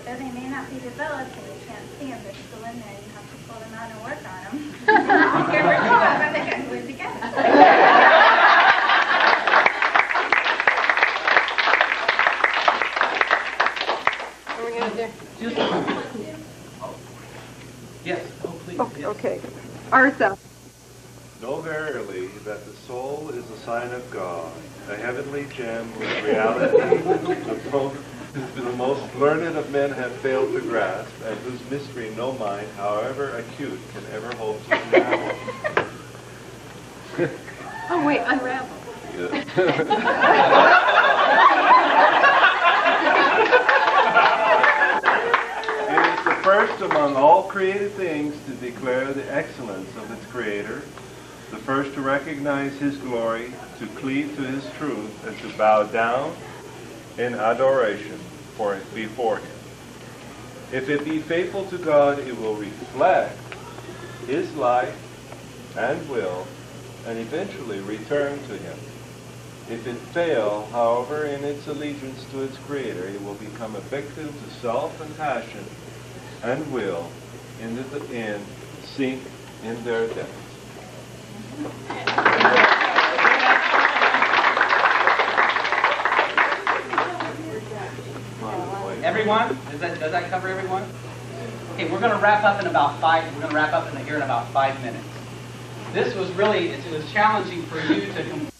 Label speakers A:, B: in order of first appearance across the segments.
A: though they may not be developed and you can't see them, they're still in there. You have to pull them out and work on them. Here we're two of them, they got glued together.
B: What are we going to do?
C: Yes, oh please.
B: Oh,
C: yes.
B: okay. Artha.
D: Know verily that the soul is a sign of God, a heavenly gem whose reality the most learned of men have failed to grasp, and whose mystery no mind, however acute, can ever hope to unravel.
B: Oh, wait, unravel.
D: It is the first among all created things to declare the excellence of its Creator, the first to recognize His glory, to cleave to His truth, and to bow down in adoration before Him. If it be faithful to God, it will reflect His life and will, and eventually return to Him. If it fail, however, in its allegiance to its Creator, it will become a victim to self and passion, and will, in the end, sink in their depths.
C: Everyone? Does that cover everyone? Okay, we're going to wrap up in about here in about 5 minutes. This was really, it was challenging for you to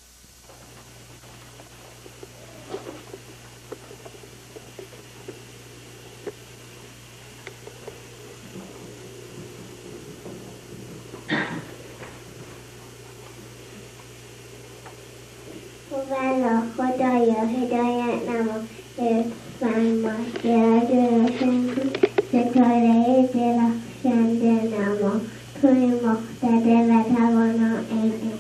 E: Khudaya Hidayat Nama Irfama Jaya Shanti Sekare Jela Shande Nama Kuri Mokta Dela Tavana Amen.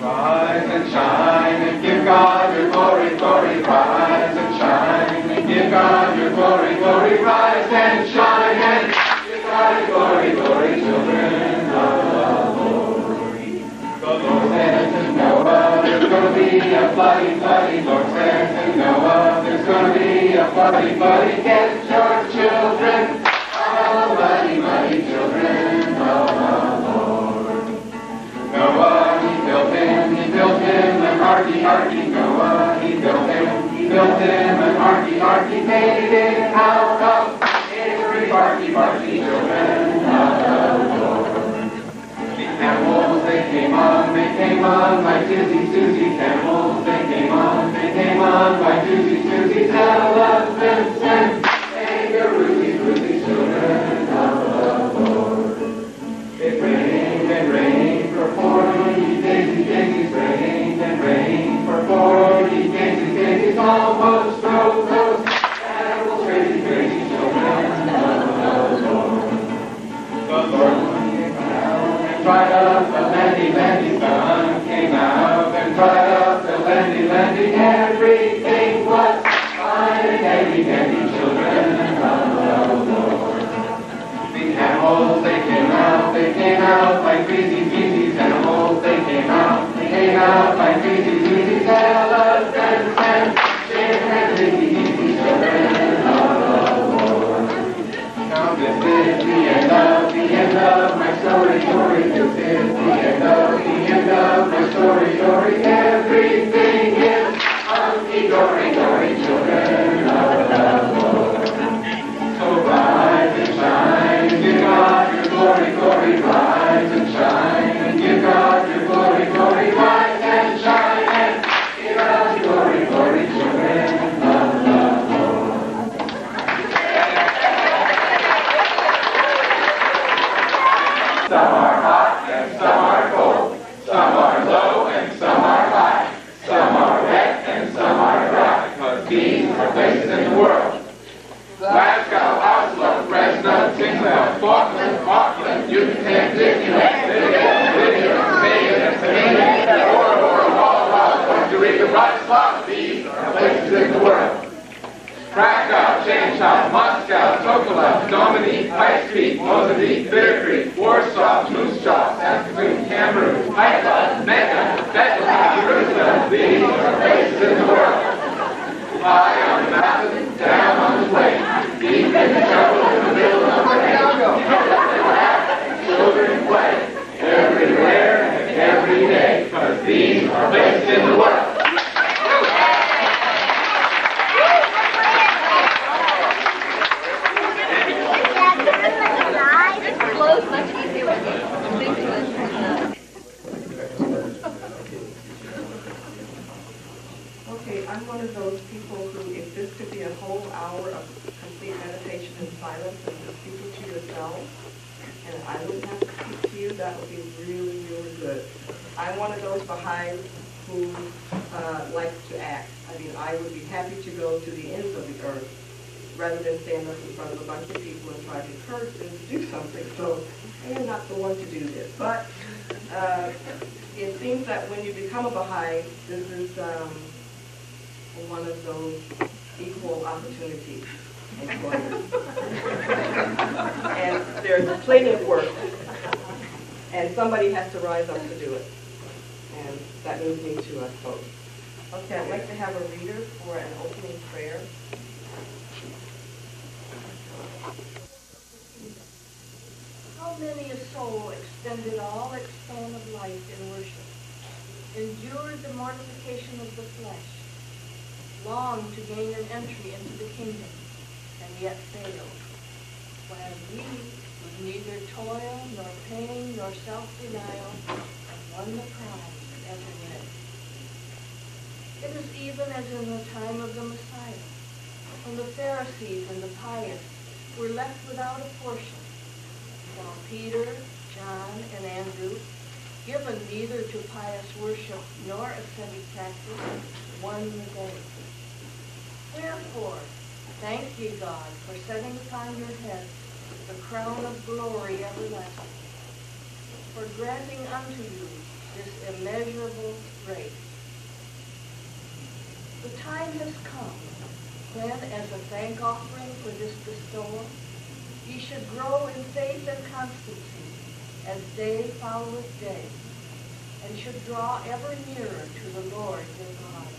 F: Rise and shine and give God your glory, glory. Rise and shine and give God your glory, glory. Rise and shine and give God your glory, glory. Children of the Lord. The Lord said to Noah, there's going to be a flooding, flooding. Lord said to Noah, there's going to be a flooding, flooding. Get your children, all muddy, muddy children of the Lord. Noah, he built him an arky, Noah, he built him an arky, made it out of every barky, children of the Lord. The camels, they came on like Susie, camels, they came on like Susie, elephants and kangaroos, children of the Lord. It rained for 40 days, rained for 40 days, almost drove those animals crazy, children of the Lord. The Lord came out and dried up the landy, sun came out and dried up the landy, everything was fine and dandy, children of the Lord. The world. Glasgow, Oslo, Fresno, Tingbell, Falkland, Auckland, Yucatan, Disneyland, Lydia, Vegas, Canada, Bora Bora, Costa Rica, Bratislava. These are places in the world. Krakow, Changsha, Moscow, Tokola, Dominique, High Street, Mozambique, Bitter Creek, Warsaw, Moose Jaw, Saskatoon, Cameroon, Haifa, Mecca, Bethlehem, Jerusalem. These are places in the world. High on the mountain, down on the plain, deep in the jungle, in the middle of the rain. Children play everywhere and every day, because these are places in the world.
B: Flows much easier when you think to it.
G: Okay, I'm one of those people who, if this could be a whole hour of complete meditation in silence and just speaking to yourself, and I wouldn't have to speak to you, that would be really, really good. I'm one of those Baha'is who likes to act. I mean, I would be happy to go to the ends of the earth rather than stand up in front of a bunch of people and try to encourage them to do something. So I am not the one to do this. But it seems that when you become a Baha'i, this is one of those equal opportunity employers. And there's plenty of work, and somebody has to rise up to do it. And that moves me to us both. Okay, I'd like to have a reader for an opening prayer.
H: How many a soul extended all its span of life in worship, endured the mortification of the flesh, longed to gain an entry into the kingdom, and yet failed, while we, with neither toil, nor pain, nor self-denial, have won the prize and entered in. It is even as in the time of the Messiah, when the Pharisees and the pious were left without a portion, while Peter, John, and Andrew, given neither to pious worship nor ascetic practice, won the day. Wherefore, thank ye God for setting upon your heads the crown of glory everlasting, for granting unto you this immeasurable grace. The time has come when, as a thank offering for this bestowal, ye should grow in faith and constancy as day followeth day, and should draw ever nearer to the Lord your God,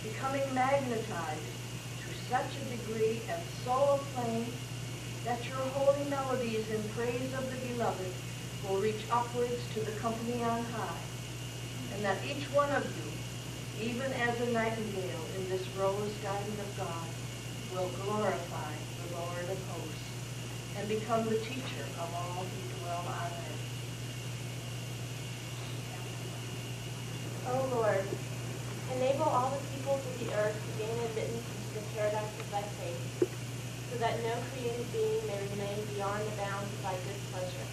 H: becoming magnetized to such a degree and so aflame that your holy melodies in praise of the Beloved will reach upwards to the company on high, and that each one of you, even as a nightingale in this rose garden of God, will glorify the Lord of hosts and become the teacher of all who dwell on earth.
A: O Lord, enable all the peoples of the earth to gain admittance into the paradise of thy faith, so that no created being may remain beyond the bounds of thy good pleasure.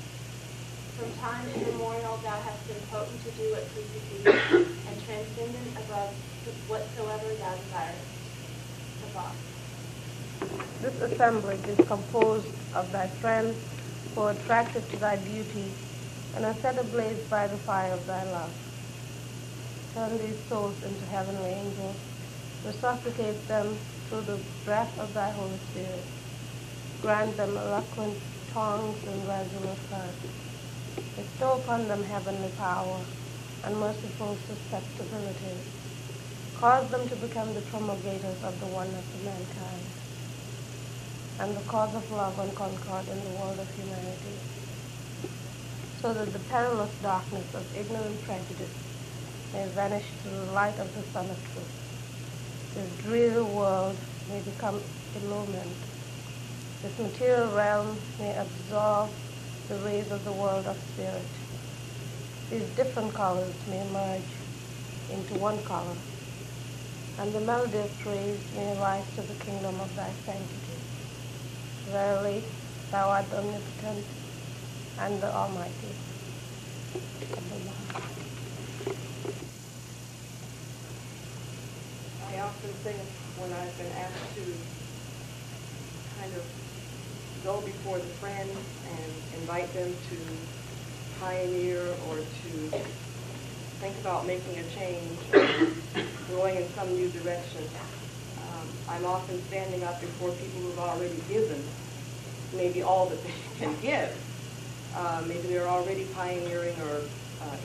A: From time immemorial thou hast been potent to do what pleases thee, and transcendent above whatsoever thou desirest. Sabbath.
B: This assemblage is composed of thy friends who are attracted to thy beauty and are set ablaze by the fire of thy love. Turn these souls into heavenly angels. Resuscitate them through the breath of thy Holy Spirit. Grant them eloquent tongues and resolute hearts. Bestow upon them heavenly power and merciful susceptibility. Cause them to become the promulgators of the oneness of mankind and the cause of love and concord in the world of humanity, so that the perilous darkness of ignorant prejudice may vanish through the light of the Sun of Truth. This dreary world may become illumined. This material realm may absorb the rays of the world of spirit. These different colors may merge into one color, and the melody of praise may rise to the kingdom of thy sanctity. Verily, thou art omnipotent and the Almighty.
G: I often sing when I've been asked to kind of go before the friends and invite them to pioneer or to think about making a change or going in some new direction. I'm often standing up before people who've already given maybe all that they can give. Maybe they're already pioneering or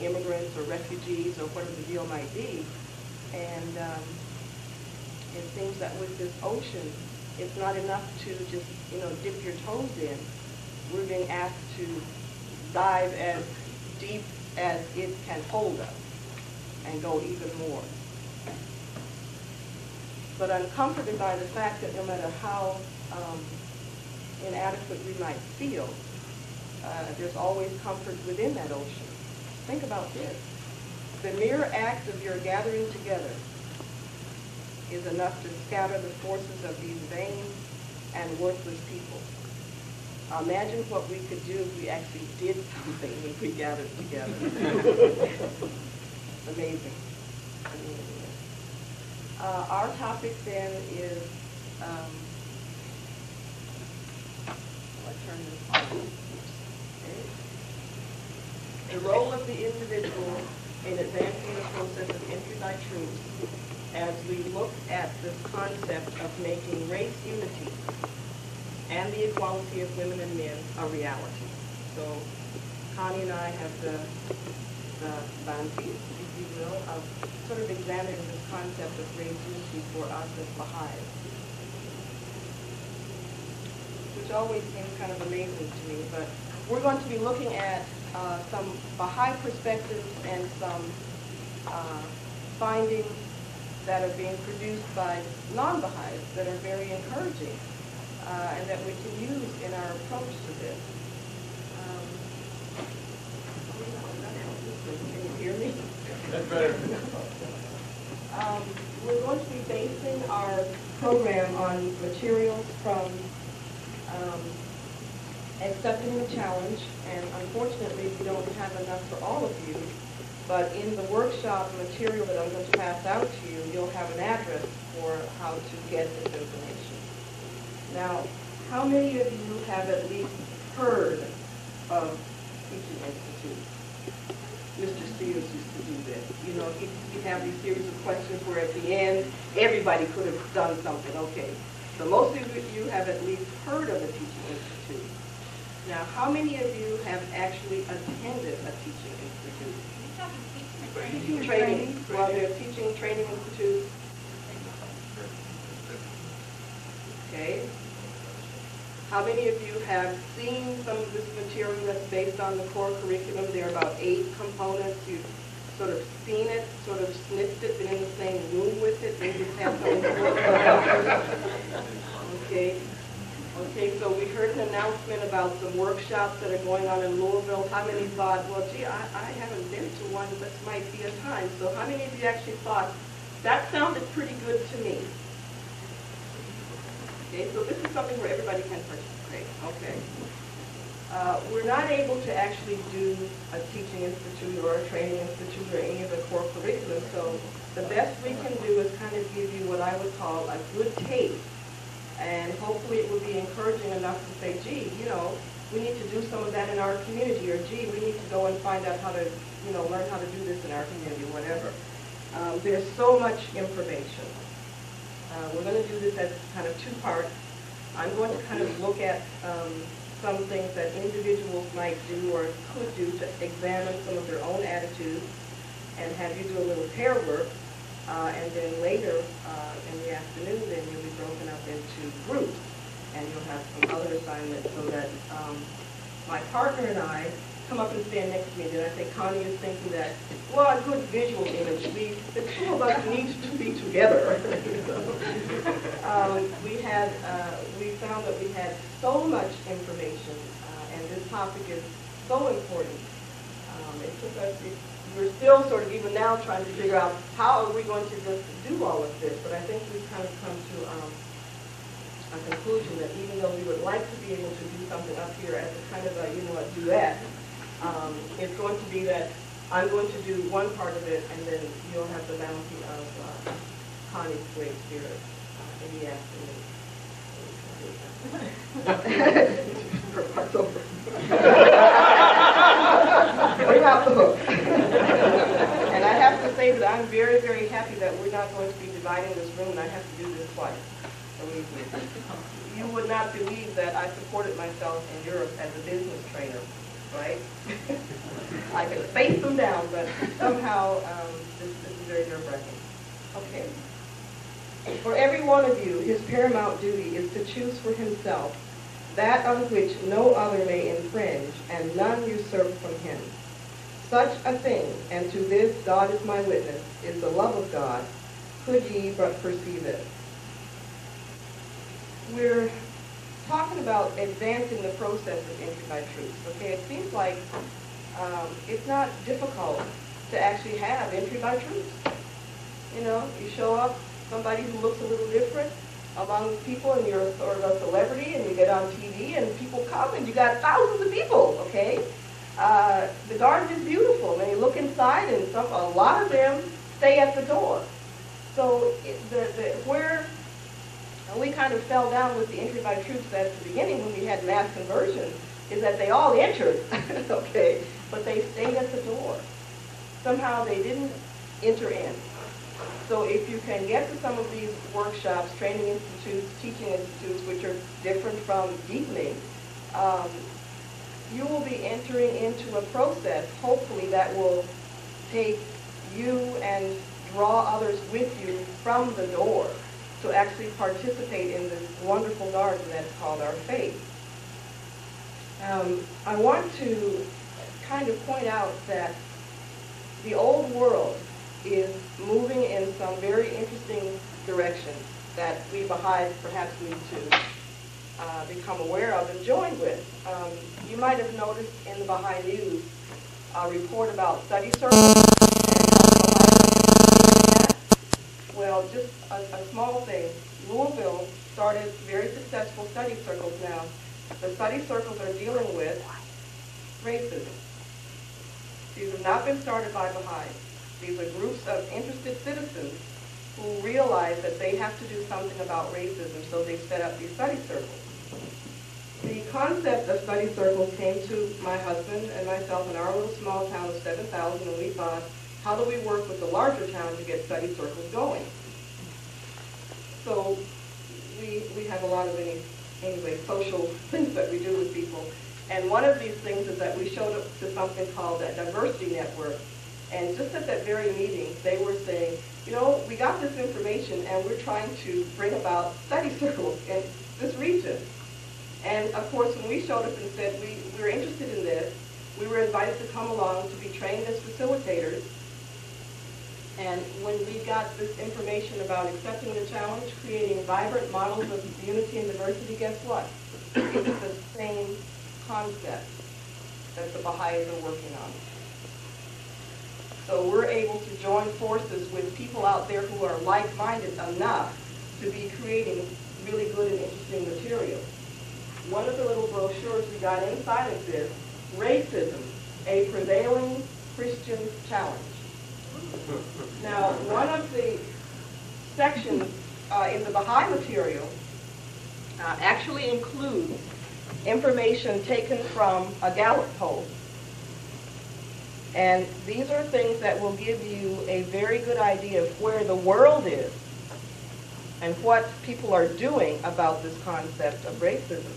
G: immigrants or refugees or whatever the deal might be. And it seems that with this ocean, it's not enough to just, dip your toes in. We're being asked to dive as deep as it can hold us and go even more. But I'm comforted by the fact that no matter how inadequate we might feel, there's always comfort within that ocean. Think about this. The mere act of your gathering together is enough to scatter the forces of these vain and worthless people. Imagine what we could do if we actually did something when we gathered together. Amazing. Our topic then is, turn this on. Okay. The role of the individual in advancing the process of entry by truth, as we look at this concept of making race unity and the equality of women and men a reality. So Connie and I have the bounty, if you will, of sort of examining this concept of race unity for us as Baha'is, which always seems kind of amazing to me. But we're going to be looking at some Baha'i perspectives and some findings that are being produced by non-Baha'is that are very encouraging and that we can use in our approach to this. Can you hear me?
D: That's better.
G: We're going to be basing our program on materials from Accepting the Challenge, and unfortunately we don't have enough for all of you, but in the workshop material that I'm going to pass out to you, you'll have an address for how to get this information. Now, how many of you have at least heard of Teaching Institute? Mr. Steers used to do this. He'd have these series of questions where at the end, everybody could have done something. Okay, so most of you have at least heard of the Teaching Institute. Now, how many of you have actually attended a Teaching Institute? Training. Well, they're teaching training institutes. Okay. How many of you have seen some of this material that's based on the core curriculum? There are about 8 components. You've sort of seen it, sort of sniffed it, been in the same room with it, maybe have some. Okay. Okay, so we heard an announcement about some workshops that are going on in Louisville. How many thought, well, gee, I haven't been to one, this might be a time. So how many of you actually thought, that sounded pretty good to me? Okay, so this is something where everybody can participate. Okay. We're not able to actually do a teaching institute or a training institute or any of the core curriculum, so the best we can do is kind of give you what I would call a good taste. And hopefully it will be encouraging enough to say, gee, we need to do some of that in our community, or gee, we need to go and find out how to, learn how to do this in our community, or whatever. There's so much information. We're going to do this as kind of 2 parts. I'm going to kind of look at some things that individuals might do or could do to examine some of their own attitudes and have you do a little pair work. And then later in the afternoon, then you'll be broken up into groups, and you'll have some other assignments so that my partner and I come up and stand next to me. Then I think Connie is thinking that, well, a good visual image. The 2 of us need to be together. We found that we had so much information, and this topic is so important. It took us. We're still sort of even now trying to figure out how are we going to just do all of this. But I think we've kind of come to a conclusion that even though we would like to be able to do something up here as a kind of a, a duet, it's going to be that I'm going to do one part of it, and then you'll have the bounty of Connie's great spirit in the afternoon. Part's over. Bring out the hook. And I have to say that I'm very, very happy that we're not going to be dividing this room, and I have to do this twice. Believe me. You would not believe that I supported myself in Europe as a business trainer, right? I could face them down, but somehow this is very nerve-wracking. Okay. For every one of you, his paramount duty is to choose for himself that on which no other may infringe, and none usurp from him. Such a thing, and to this God is my witness, is the love of God, could ye but perceive it. We're talking about advancing the process of entry by truth. Okay, it seems like it's not difficult to actually have entry by truth. You know, you show up, somebody who looks a little different among people, and you're sort of a celebrity, and you get on TV, and people come, and you got thousands of people. Okay, the garden is beautiful, and you look inside, and a lot of them stay at the door. So where we kind of fell down with the entry by troops at the beginning when we had mass conversion is that they all entered, okay, but they stayed at the door. Somehow they didn't enter in. So if you can get to some of these workshops, training institutes, teaching institutes, which are different from deepening, you will be entering into a process, hopefully, that will take you and draw others with you from the door to actually participate in this wonderful garden that's called our faith. I want to kind of point out that the old world is moving in some very interesting directions that we Baha'is perhaps need to become aware of and join with. You might have noticed in the Baha'i News a report about study circles and how Baha'is. Well, just a small thing. Louisville started very successful study circles now. The study circles are dealing with racism. These have not been started by Baha'is. These are groups of interested citizens who realize that they have to do something about racism, so they set up these study circles. The concept of study circles came to my husband and myself in our little small town of 7,000, and we thought, how do we work with the larger town to get study circles going? So we have a lot of social things that we do with people. And one of these things is that we showed up to something called a diversity network. And just at that very meeting, they were saying, you know, we got this information and we're trying to bring about study circles in this region. And of course, when we showed up and said we're interested in this, we were invited to come along to be trained as facilitators. And when we got this information about accepting the challenge, creating vibrant models of unity and diversity, guess what? It's the same concept that the Baha'is are working on. So we're able to join forces with people out there who are like-minded enough to be creating really good and interesting material. One of the little brochures we got inside of this, Racism, a Prevailing Christian Challenge. Now, one of the sections in the Baha'i material actually includes information taken from a Gallup poll. And these are things that will give you a very good idea of where the world is and what people are doing about this concept of racism.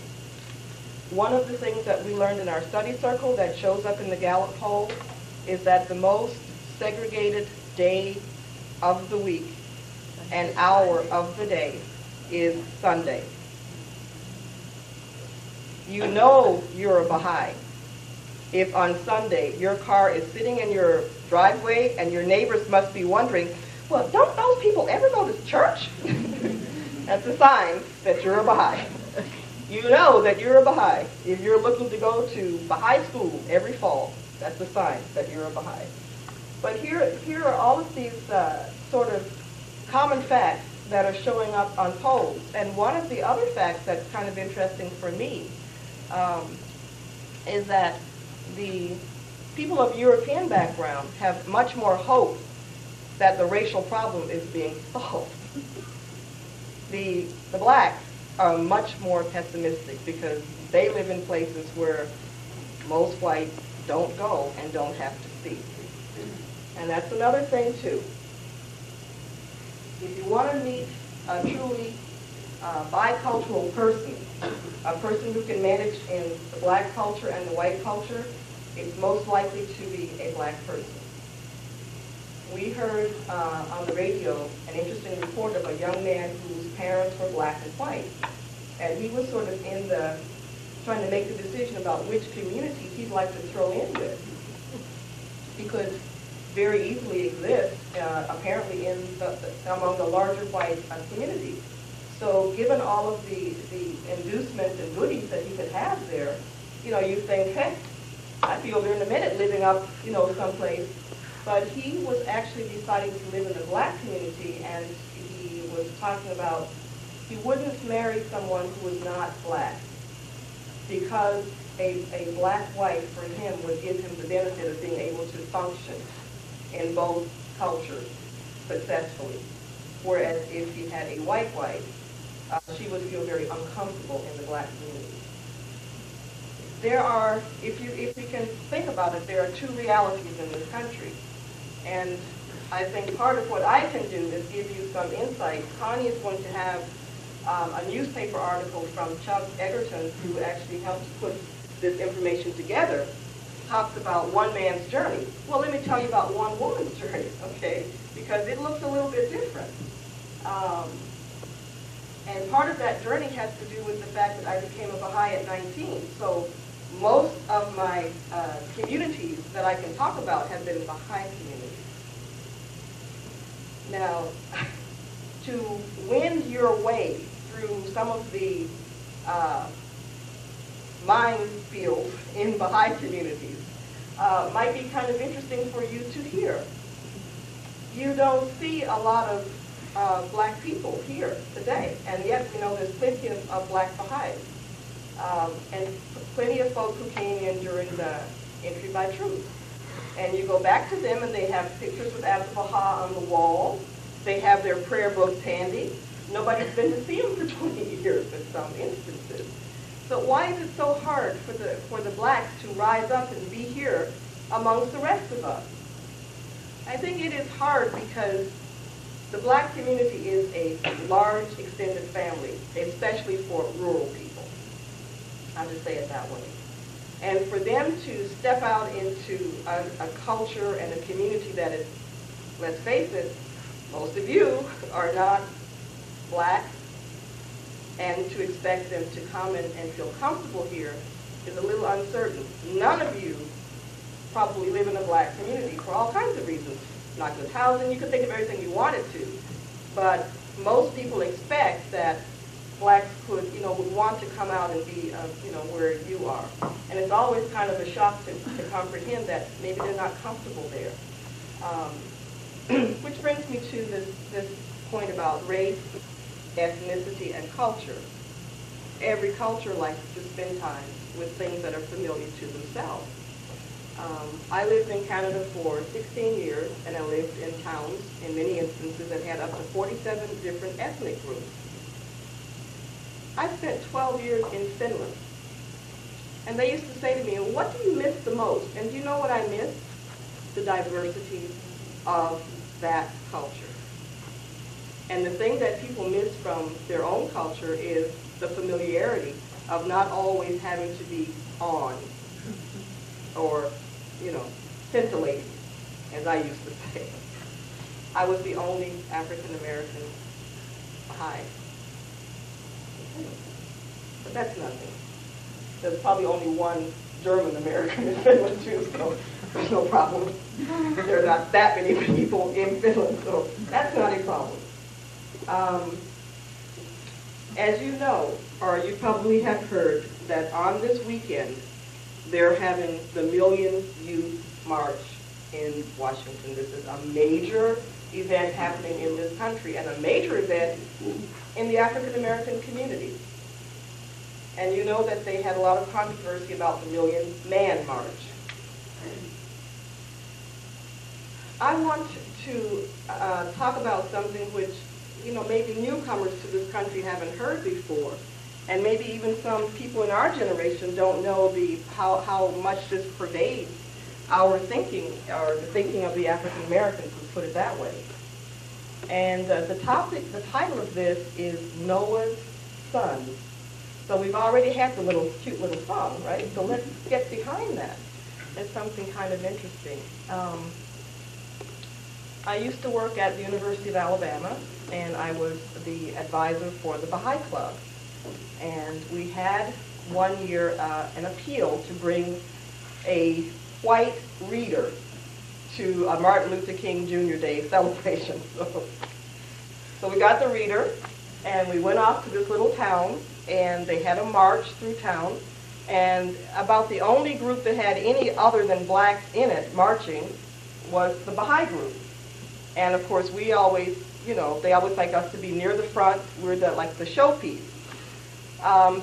G: One of the things that we learned in our study circle that shows up in the Gallup poll is that the most segregated day of the week and hour of the day is Sunday. You know you're a Baha'i if on Sunday your car is sitting in your driveway and your neighbors must be wondering, well, don't those people ever go to church? That's a sign that you're a Baha'i. You know that you're a Baha'i if you're looking to go to Baha'i school every fall. That's a sign that you're a Baha'i. But here are all of these sort of common facts that are showing up on polls. And one of the other facts that's kind of interesting for me is that the people of European background have much more hope that the racial problem is being solved. The blacks are much more pessimistic because they live in places where most whites don't go and don't have to see. And that's another thing too. If you want to meet a truly bicultural person, a person who can manage in the black culture and the white culture, it's most likely to be a black person. We heard on the radio an interesting report of a young man whose parents were black and white. And he was sort of trying to make the decision about which community he'd like to throw in with. He could very easily exist, apparently, among the larger white community. So given all of the inducements and goodies that he could have there, you think, hey, I'd be over there in a minute living up, someplace. But he was actually deciding to live in the black community, and he was talking about he wouldn't marry someone who was not black because a black wife for him would give him the benefit of being able to function in both cultures successfully. Whereas if he had a white wife, she would feel very uncomfortable in the black community. There are, if you can think about it, there are two realities in this country. And I think part of what I can do is give you some insight. Connie is going to have a newspaper article from Chuck Egerton, who actually helped put this information together, talks about one man's journey. Well, let me tell you about one woman's journey, okay? Because it looks a little bit different. And part of that journey has to do with the fact that I became a Baha'i at 19. So most of my communities that I can talk about have been Baha'i communities. Now, to win your way through some of the minefields in Baha'i communities might be kind of interesting for you to hear. You don't see a lot of black people here today, and yet, there's plenty of black Baha'is. And plenty of folks who came in during the entry by truth. And you go back to them and they have pictures with Abdu'l-Baha on the wall. They have their prayer books handy. Nobody's been to see them for 20 years in some instances. So why is it so hard for the blacks to rise up and be here amongst the rest of us? I think it is hard because the black community is a large extended family, especially for rural people. I'll just say it that way. And for them to step out into a culture and a community that is, let's face it, most of you are not black, and to expect them to come and feel comfortable here is a little uncertain. None of you probably live in a black community for all kinds of reasons. Not good housing, you could think of everything you wanted to, but most people expect that blacks would want to come out and be, where you are. And it's always kind of a shock to comprehend that maybe they're not comfortable there. Which brings me to this point about race, ethnicity, and culture. Every culture likes to spend time with things that are familiar to themselves. I lived in Canada for 16 years, and I lived in towns, in many instances, that had up to 47 different ethnic groups. I spent 12 years in Finland, and they used to say to me, what do you miss the most? And do you know what I miss? The diversity of that culture. And the thing that people miss from their own culture is the familiarity of not always having to be on or, scintillating, as I used to say. I was the only African-American Baha'i. But that's nothing. There's probably only one German-American in Finland, too, so there's no problem. There are not that many people in Finland, so that's not a problem. As you know, or you probably have heard, that on this weekend, they're having the Million Youth March in Washington. This is a major event happening in this country, and a major event in the African-American community. And you know that they had a lot of controversy about the Million Man March. I want to talk about something which maybe newcomers to this country haven't heard before. And maybe even some people in our generation don't know how much this pervades our thinking, or the thinking of the African Americans, let's put it that way. And the title of this is Noah's Sons. So we've already had the cute little song, right? So let's get behind that. It's something kind of interesting. I used to work at the University of Alabama, and I was the advisor for the Baha'i Club. And we had one year an appeal to bring a white reader to a Martin Luther King Jr. Day celebration. So we got the reader, and we went off to this little town, and they had a march through town, and about the only group that had any other than blacks in it marching was the Baha'i group. And of course, we always, they always like us to be near the front. We're like the showpiece.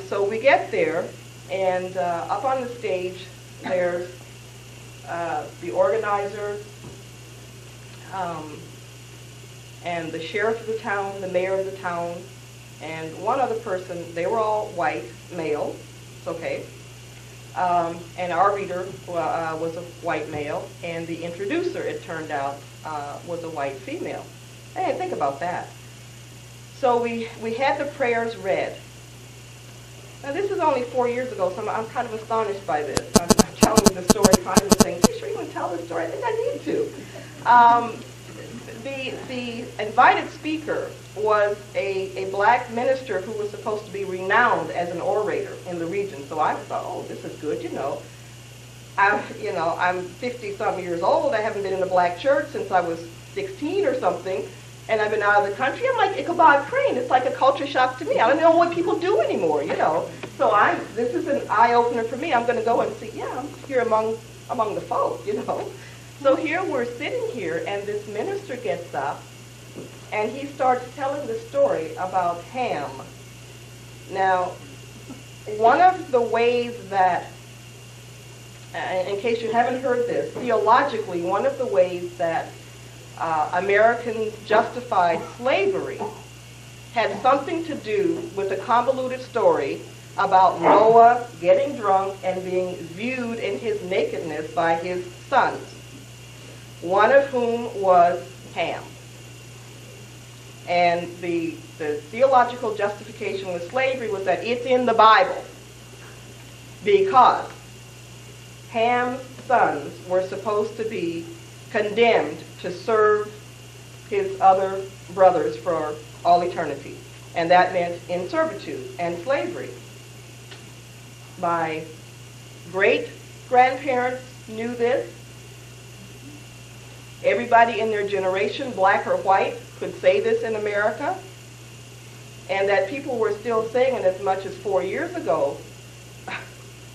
G: So we get there, and up on the stage, there's the organizers, and the sheriff of the town, the mayor of the town, and one other person. They were all white, male. It's okay. And our reader was a white male, and the introducer, it turned out, was a white female. I didn't think about that. So we had the prayers read. Now, this is only 4 years ago, so I'm kind of astonished by this. I'm telling you the story, kind of saying, "Are you sure you want to tell this story?" I think I need to. The invited speaker was a black minister who was supposed to be renowned as an orator in the region. So I thought, oh, this is good, I'm 50-something years old. I haven't been in a black church since I was 16 or something, and I've been out of the country. I'm like Ichabod Crane. It's like a culture shock to me. I don't know what people do anymore, So this is an eye-opener for me. I'm going to go and see, I'm here among the folk, So here we're sitting here, and this minister gets up, and he starts telling the story about Ham. Now, one of the ways that, in case you haven't heard this, theologically, one of the ways that Americans justified slavery had something to do with a convoluted story about Noah getting drunk and being viewed in his nakedness by his sons, one of whom was Ham. And the theological justification with slavery was that it's in the Bible because Ham's sons were supposed to be condemned to serve his other brothers for all eternity. And that meant in servitude and slavery. My great-grandparents knew this. Everybody in their generation, black or white, could say this in America. And that people were still saying it as much as 4 years ago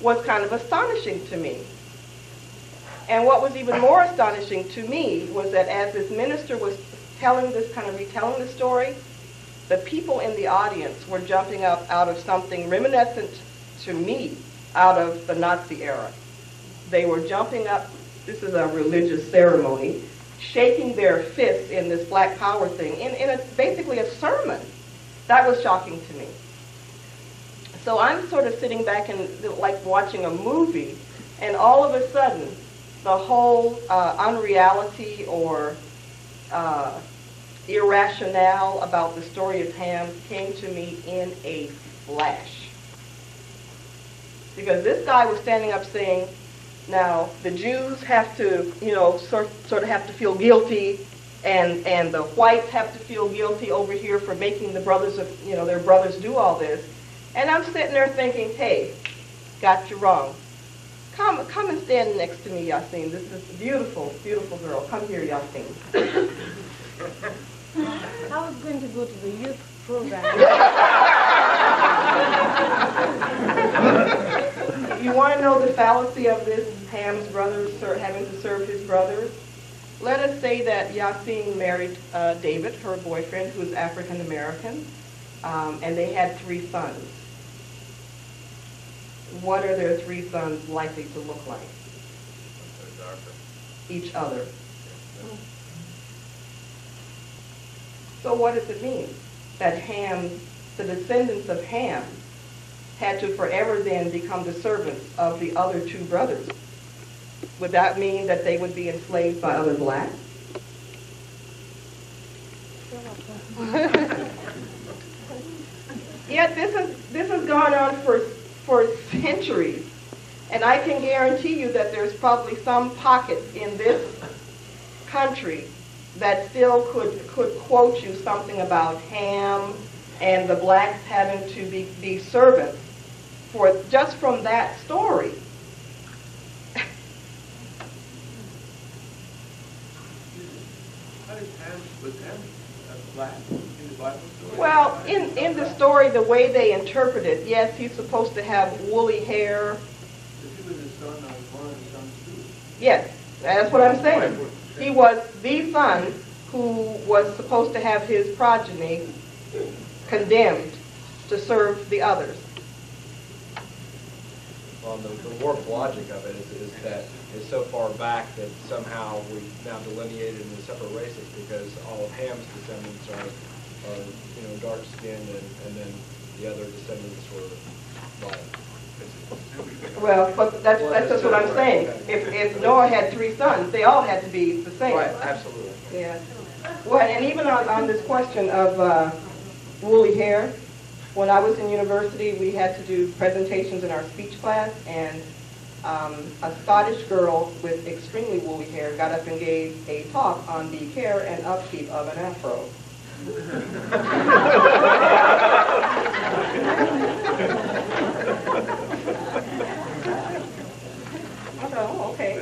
G: was kind of astonishing to me. And what was even more astonishing to me was that as this minister was retelling the story, the people in the audience were jumping up out of something reminiscent to me out of the Nazi era. They were jumping up, this is a religious ceremony, shaking their fists in this Black Power thing, in basically a sermon. That was shocking to me. So I'm sort of sitting back and like watching a movie, and all of a sudden, the whole unreality or irrationale about the story of Ham came to me in a flash. Because this guy was standing up saying, now the Jews have to, sort of have to feel guilty, and the whites have to feel guilty over here for making the brothers of, their brothers do all this. And I'm sitting there thinking, hey, got you wrong. Come and stand next to me, Yasin. This is a beautiful, beautiful girl. Come here, Yasin.
B: I was going to go to the youth program.
G: You want to know the fallacy of this, Ham's brothers having to serve his brothers? Let us say that Yasin married David, her boyfriend, who's African American, and they had 3 sons. What are their 3 sons likely to look like? Each other. So what does it mean? That Ham, the descendants of Ham, had to forever then become the servants of the other two brothers. Would that mean that they would be enslaved by other blacks? Yet this has gone on for centuries. And I can guarantee you that there's probably some pockets in this country that still could quote you something about Ham and the blacks having to be servants for just from that story.
D: Was Ham black in the Bible story?
G: Well, in the story, the way they interpret it, yes, he's supposed to have woolly hair.
D: If he was his son, I was one of his sons too.
G: Yes, that's what I'm saying. He was the son who was supposed to have his progeny condemned to serve the others.
I: Well, the warped logic of it is that it's so far back that somehow we've now delineated into separate races because all of Ham's descendants are dark skinned and then the other descendants were light.
G: Well, but that's just what I'm saying. If Noah had 3 sons, they all had to be the same.
I: Right, absolutely.
G: Yeah. Well, and even on this question of woolly hair, when I was in university, we had to do presentations in our speech class, and a Scottish girl with extremely woolly hair got up and gave a talk on the care and upkeep of an afro. I thought, oh, okay.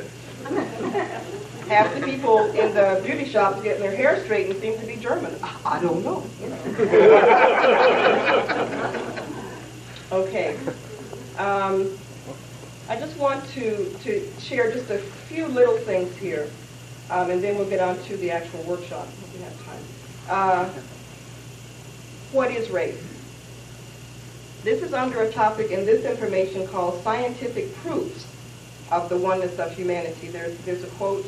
G: Half the people in the beauty shops getting their hair straightened seem to be German. I don't know. Okay. I just want to share just a few little things here, and then we'll get on to the actual workshop if we have time. What is race? This is under a topic in this information called Scientific Proofs of the Oneness of Humanity. There's a quote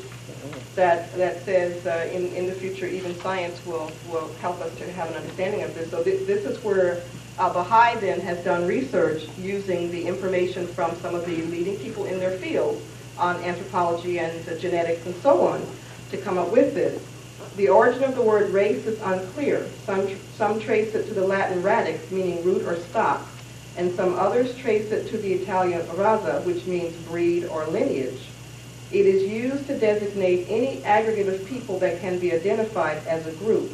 G: that says in the future even science will help us to have an understanding of this. So this is where Baha'i then has done research using the information from some of the leading people in their field on anthropology and genetics and so on to come up with this. The origin of the word race is unclear. Some trace it to the Latin radix, meaning root or stock, and some others trace it to the Italian razza, which means breed or lineage. It is used to designate any aggregate of people that can be identified as a group.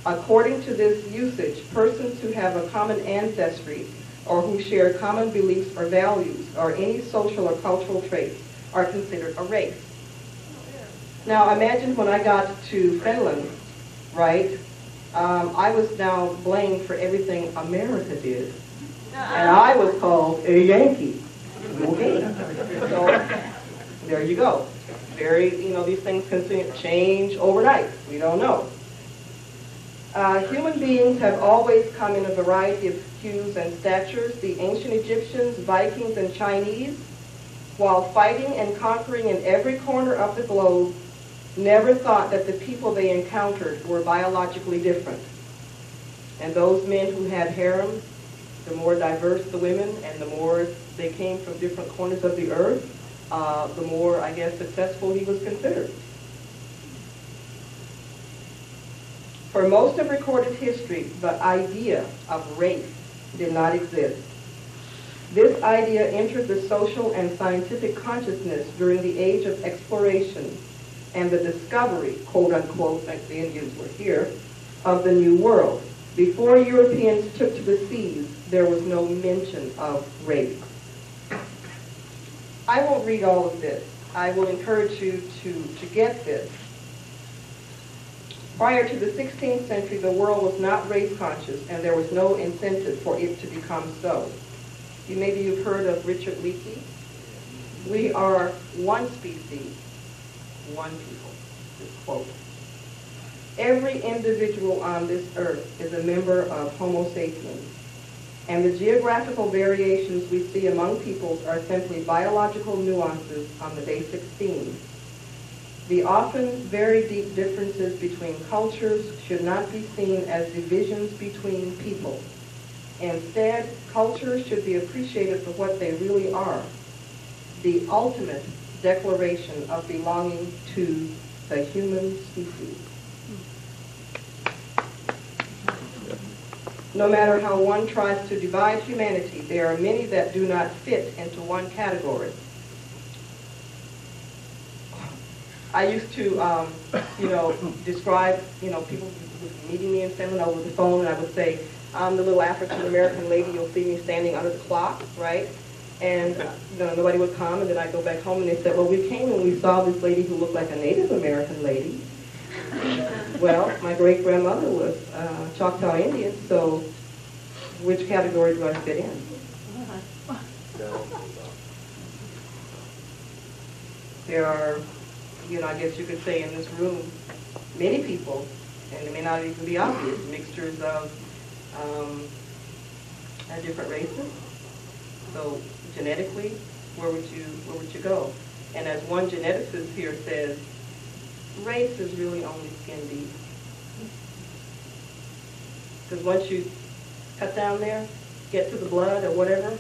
G: According to this usage, persons who have a common ancestry or who share common beliefs or values or any social or cultural traits are considered a race. Now imagine when I got to Finland, right, I was now blamed for everything America did, and I was called a Yankee. Okay. So there you go. These things can change overnight. We don't know. Human beings have always come in a variety of hues and statures. The ancient Egyptians, Vikings, and Chinese, while fighting and conquering in every corner of the globe, never thought that the people they encountered were biologically different. And those men who had harems, the more diverse the women and the more they came from different corners of the earth, the more, I guess, successful he was considered. For most of recorded history, the idea of race did not exist. This idea entered the social and scientific consciousness during the age of exploration and the discovery, quote unquote, like the Indians were here, of the New World. Before Europeans took to the seas, there was no mention of race. I won't read all of this. I will encourage you to get this. Prior to the 16th century, the world was not race conscious, and there was no incentive for it to become so. Maybe you've heard of Richard Leakey. We are one species, one people, this quote. Every individual on this earth is a member of Homo sapiens, and the geographical variations we see among peoples are simply biological nuances on the basic theme. The often very deep differences between cultures should not be seen as divisions between people. Instead, cultures should be appreciated for what they really are, the ultimate declaration of belonging to the human species. No matter how one tries to divide humanity, there are many that do not fit into one category. I used to, describe, people meeting me in Finland over the phone, and I would say, I'm the little African-American lady you'll see me standing under the clock, right? And nobody would come, and then I'd go back home, and they said, well, we came and we saw this lady who looked like a Native American lady. Well, my great-grandmother was Choctaw Indian, so which category do I fit in? There are, I guess you could say in this room, many people, and it may not even be obvious, mixtures of different races. So genetically, where would you go? And as one geneticist here says, race is really only skin deep. Because once you cut down there, get to the blood or whatever,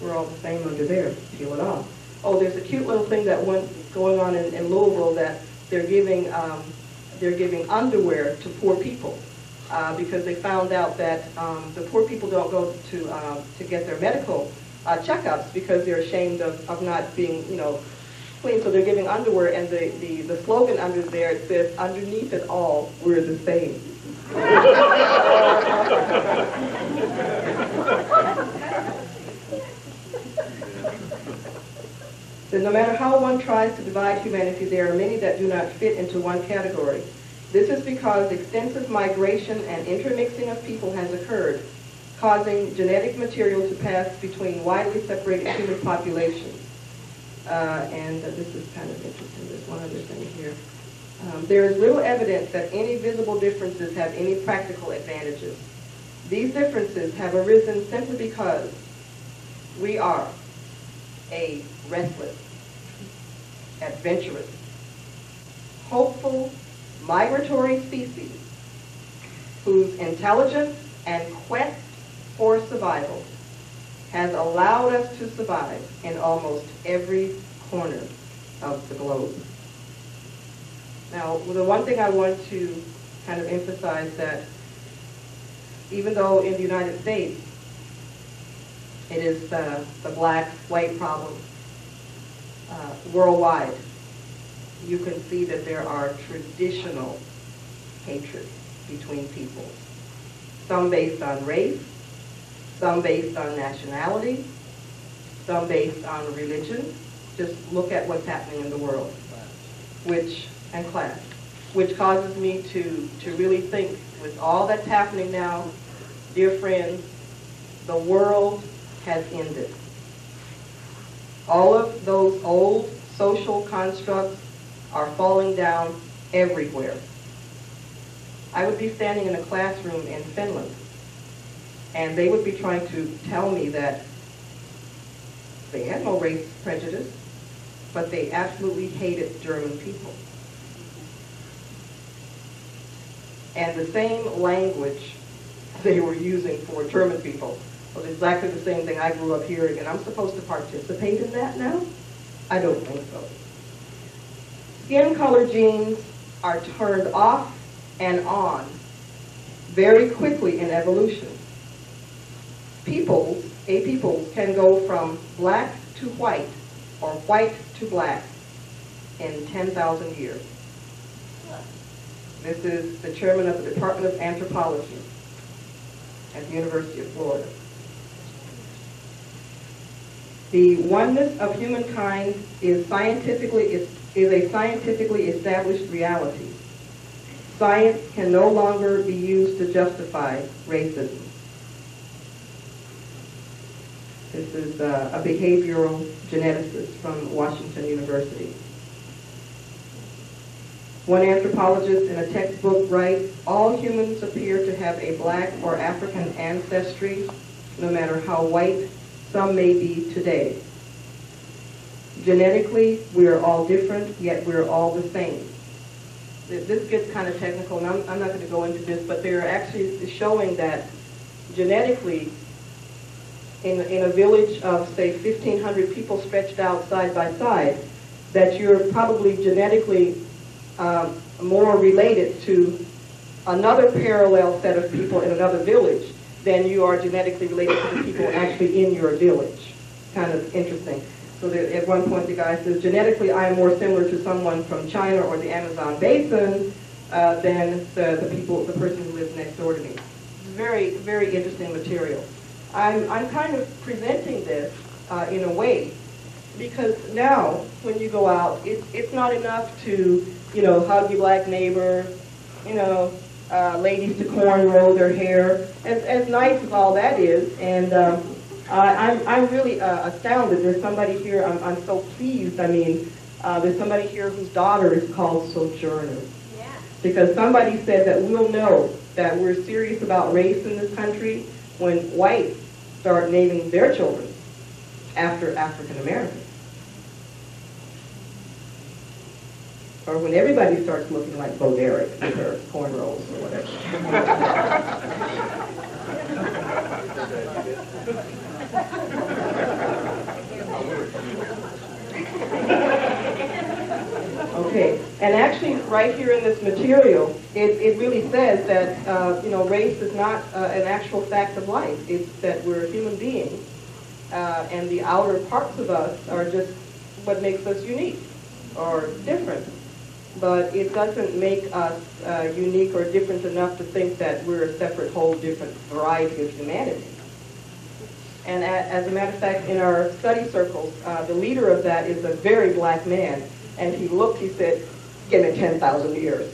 G: we're all the same under there. Peel it off. Oh, there's a cute little thing that went going on in Louisville that they're giving underwear to poor people because they found out that the poor people don't go to get their medical checkups because they're ashamed of not being clean. So they're giving underwear, and the slogan under there, it says, "Underneath it all, we're the same." So no matter how one tries to divide humanity, there are many that do not fit into one category. This is because extensive migration and intermixing of people has occurred, causing genetic material to pass between widely separated human populations. And this is kind of interesting. There's one other thing here. There is little evidence that any visible differences have any practical advantages. These differences have arisen simply because we are a restless, adventurous, hopeful, migratory species whose intelligence and quest for survival has allowed us to survive in almost every corner of the globe. Now, the one thing I want to kind of emphasize that even though in the United States it is the black-white problem worldwide, you can see that there are traditional hatreds between people. Some based on race, some based on nationality, some based on religion. Just look at what's happening in the world, and class, which causes me to really think, with all that's happening now, dear friends, the world has ended. All of those old social constructs are falling down everywhere. I would be standing in a classroom in Finland, and they would be trying to tell me that they had no race prejudice, but they absolutely hated German people. And the same language they were using for German people was exactly the same thing I grew up hearing, and I'm supposed to participate in that now? I don't think so. Skin color genes are turned off and on very quickly in evolution. Peoples can go from black to white or white to black in 10,000 years. This is the chairman of the Department of Anthropology at the University of Florida. The oneness of humankind is a scientifically established reality. Science can no longer be used to justify racism. This is a behavioral geneticist from Washington University. One anthropologist in a textbook writes, all humans appear to have a black or African ancestry, no matter how white some may be today. Genetically, we are all different, yet we're all the same. This gets kind of technical, and I'm not going to go into this, but they're actually showing that genetically, in a village of, say, 1,500 people stretched out side by side, that you're probably genetically more related to another parallel set of people in another village than you are genetically related to the people actually in your village. Kind of interesting. So that at one point the guy says, genetically I am more similar to someone from China or the Amazon basin than the person who lives next door to me. Very, very interesting material. I'm kind of presenting this in a way because now when you go out, it's not enough to, hug your black neighbor, ladies to cornrow their hair, as nice as all that is, and I'm really astounded. There's somebody here, I'm so pleased. I mean, there's somebody here whose daughter is called Sojourner.
A: Yeah.
G: Because somebody said that we'll know that we're serious about race in this country when whites start naming their children after African Americans. Or when everybody starts looking like Bo Derek with her cornrows or whatever. Okay, and actually right here in this material, it really says that, race is not an actual fact of life. It's that we're human beings, and the outer parts of us are just what makes us unique or different. But it doesn't make us unique or different enough to think that we're a separate, whole different variety of humanity. And as a matter of fact, in our study circles, the leader of that is a very black man. And he looked, he said, give me 10,000 years.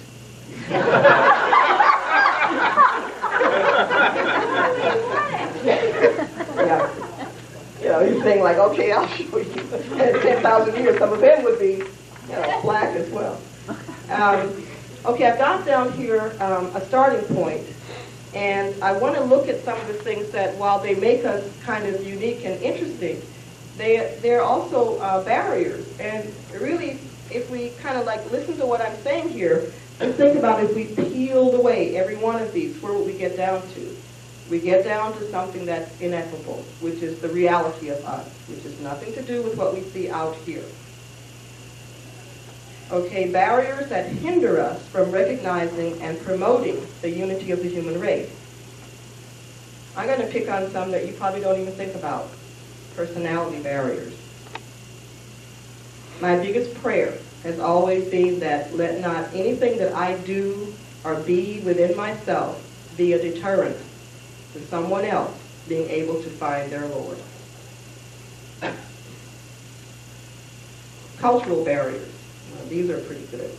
G: Yeah. He's saying like, okay, I'll show you. And 10,000 years, some of them would be, black as well. Okay, I've got down here a starting point, and I want to look at some of the things that, while they make us kind of unique and interesting, they're also barriers. And really, if we kind of like listen to what I'm saying here, and think about if we peeled away every one of these, where would we get down to? We get down to something that's ineffable, which is the reality of us, which has nothing to do with what we see out here. Okay, barriers that hinder us from recognizing and promoting the unity of the human race. I'm going to pick on some that you probably don't even think about. Personality barriers. My biggest prayer has always been that let not anything that I do or be within myself be a deterrent to someone else being able to find their Lord. Cultural barriers. These are pretty good.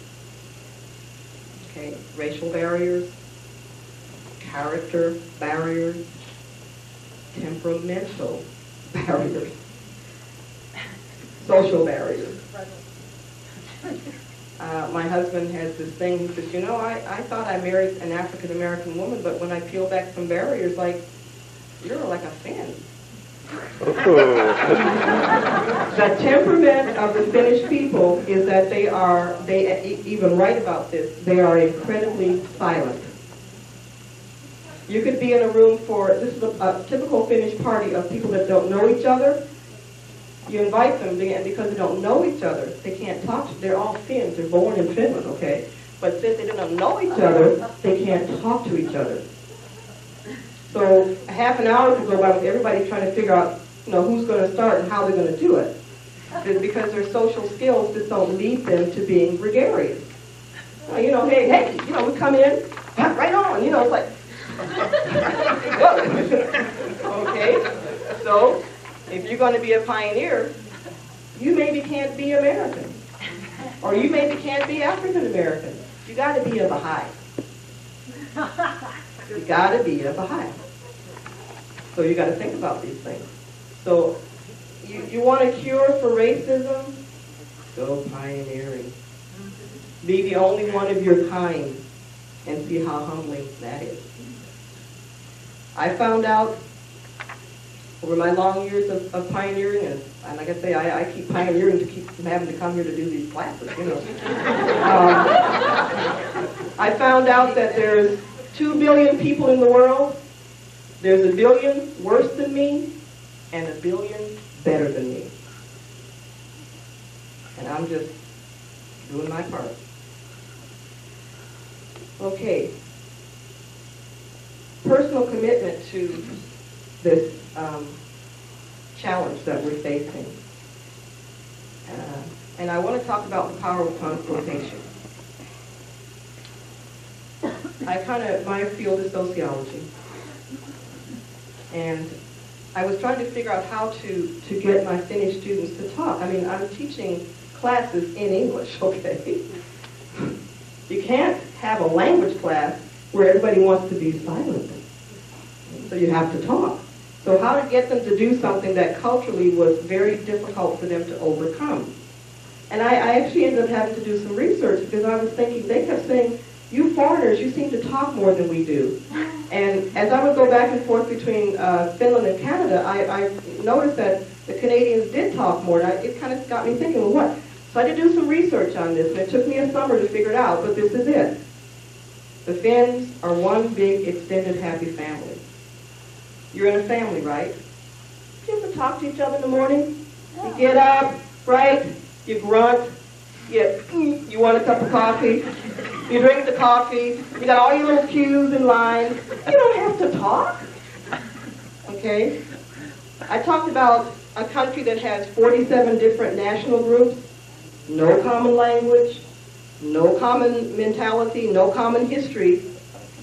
G: Okay, racial barriers, character barriers, temperamental barriers, social barriers. My husband has this thing, he says, I thought I married an African-American woman, but when I peel back some barriers, like, you're like a Finn. The temperament of the Finnish people is that they even write about this, they are incredibly silent. You could be in a room this is a typical Finnish party of people that don't know each other. You invite them, and because they don't know each other, they can't talk. They're all Finns, they're born in Finland, okay? But since they don't know each other, they can't talk to each other. So half an hour could go by with everybody trying to figure out, who's going to start and how they're going to do it. Because their social skills just don't lead them to being gregarious. Hey, we come in, right on, it's like, okay, so if you're going to be a pioneer, you maybe can't be American. Or you maybe can't be African American. You got to be a Baha'i. You got to be a Baha'i. So you got to think about these things. So you want a cure for racism? Go pioneering. Be the only one of your kind and see how humbling that is. I found out over my long years of pioneering, and like I say, I keep pioneering to keep from having to come here to do these classes, you know. I found out that there's 2 billion people in the world. There's 1 billion worse than me, and 1 billion better than me. And I'm just doing my part. Okay. Personal commitment to this challenge that we're facing. And I want to talk about the power of confrontation. My field is sociology. And I was trying to figure out how to get my Finnish students to talk. I mean, I'm teaching classes in English, okay? You can't have a language class where everybody wants to be silent. So you have to talk. So how to get them to do something that culturally was very difficult for them to overcome. And I actually ended up having to do some research because I was thinking, they kept saying, you foreigners, you seem to talk more than we do. And as I would go back and forth between Finland and Canada, I noticed that the Canadians did talk more. And it kind of got me thinking, well, what? So I had to do some research on this, and it took me a summer to figure it out, but this is it. The Finns are one big, extended, happy family. You're in a family, right? Do you ever talk to each other in the morning? You get up, right? You grunt. You want a cup of coffee. You drink the coffee. You got all your little cues in line. You don't have to talk. Okay? I talked about a country that has 47 different national groups, no common language, no common mentality, no common history.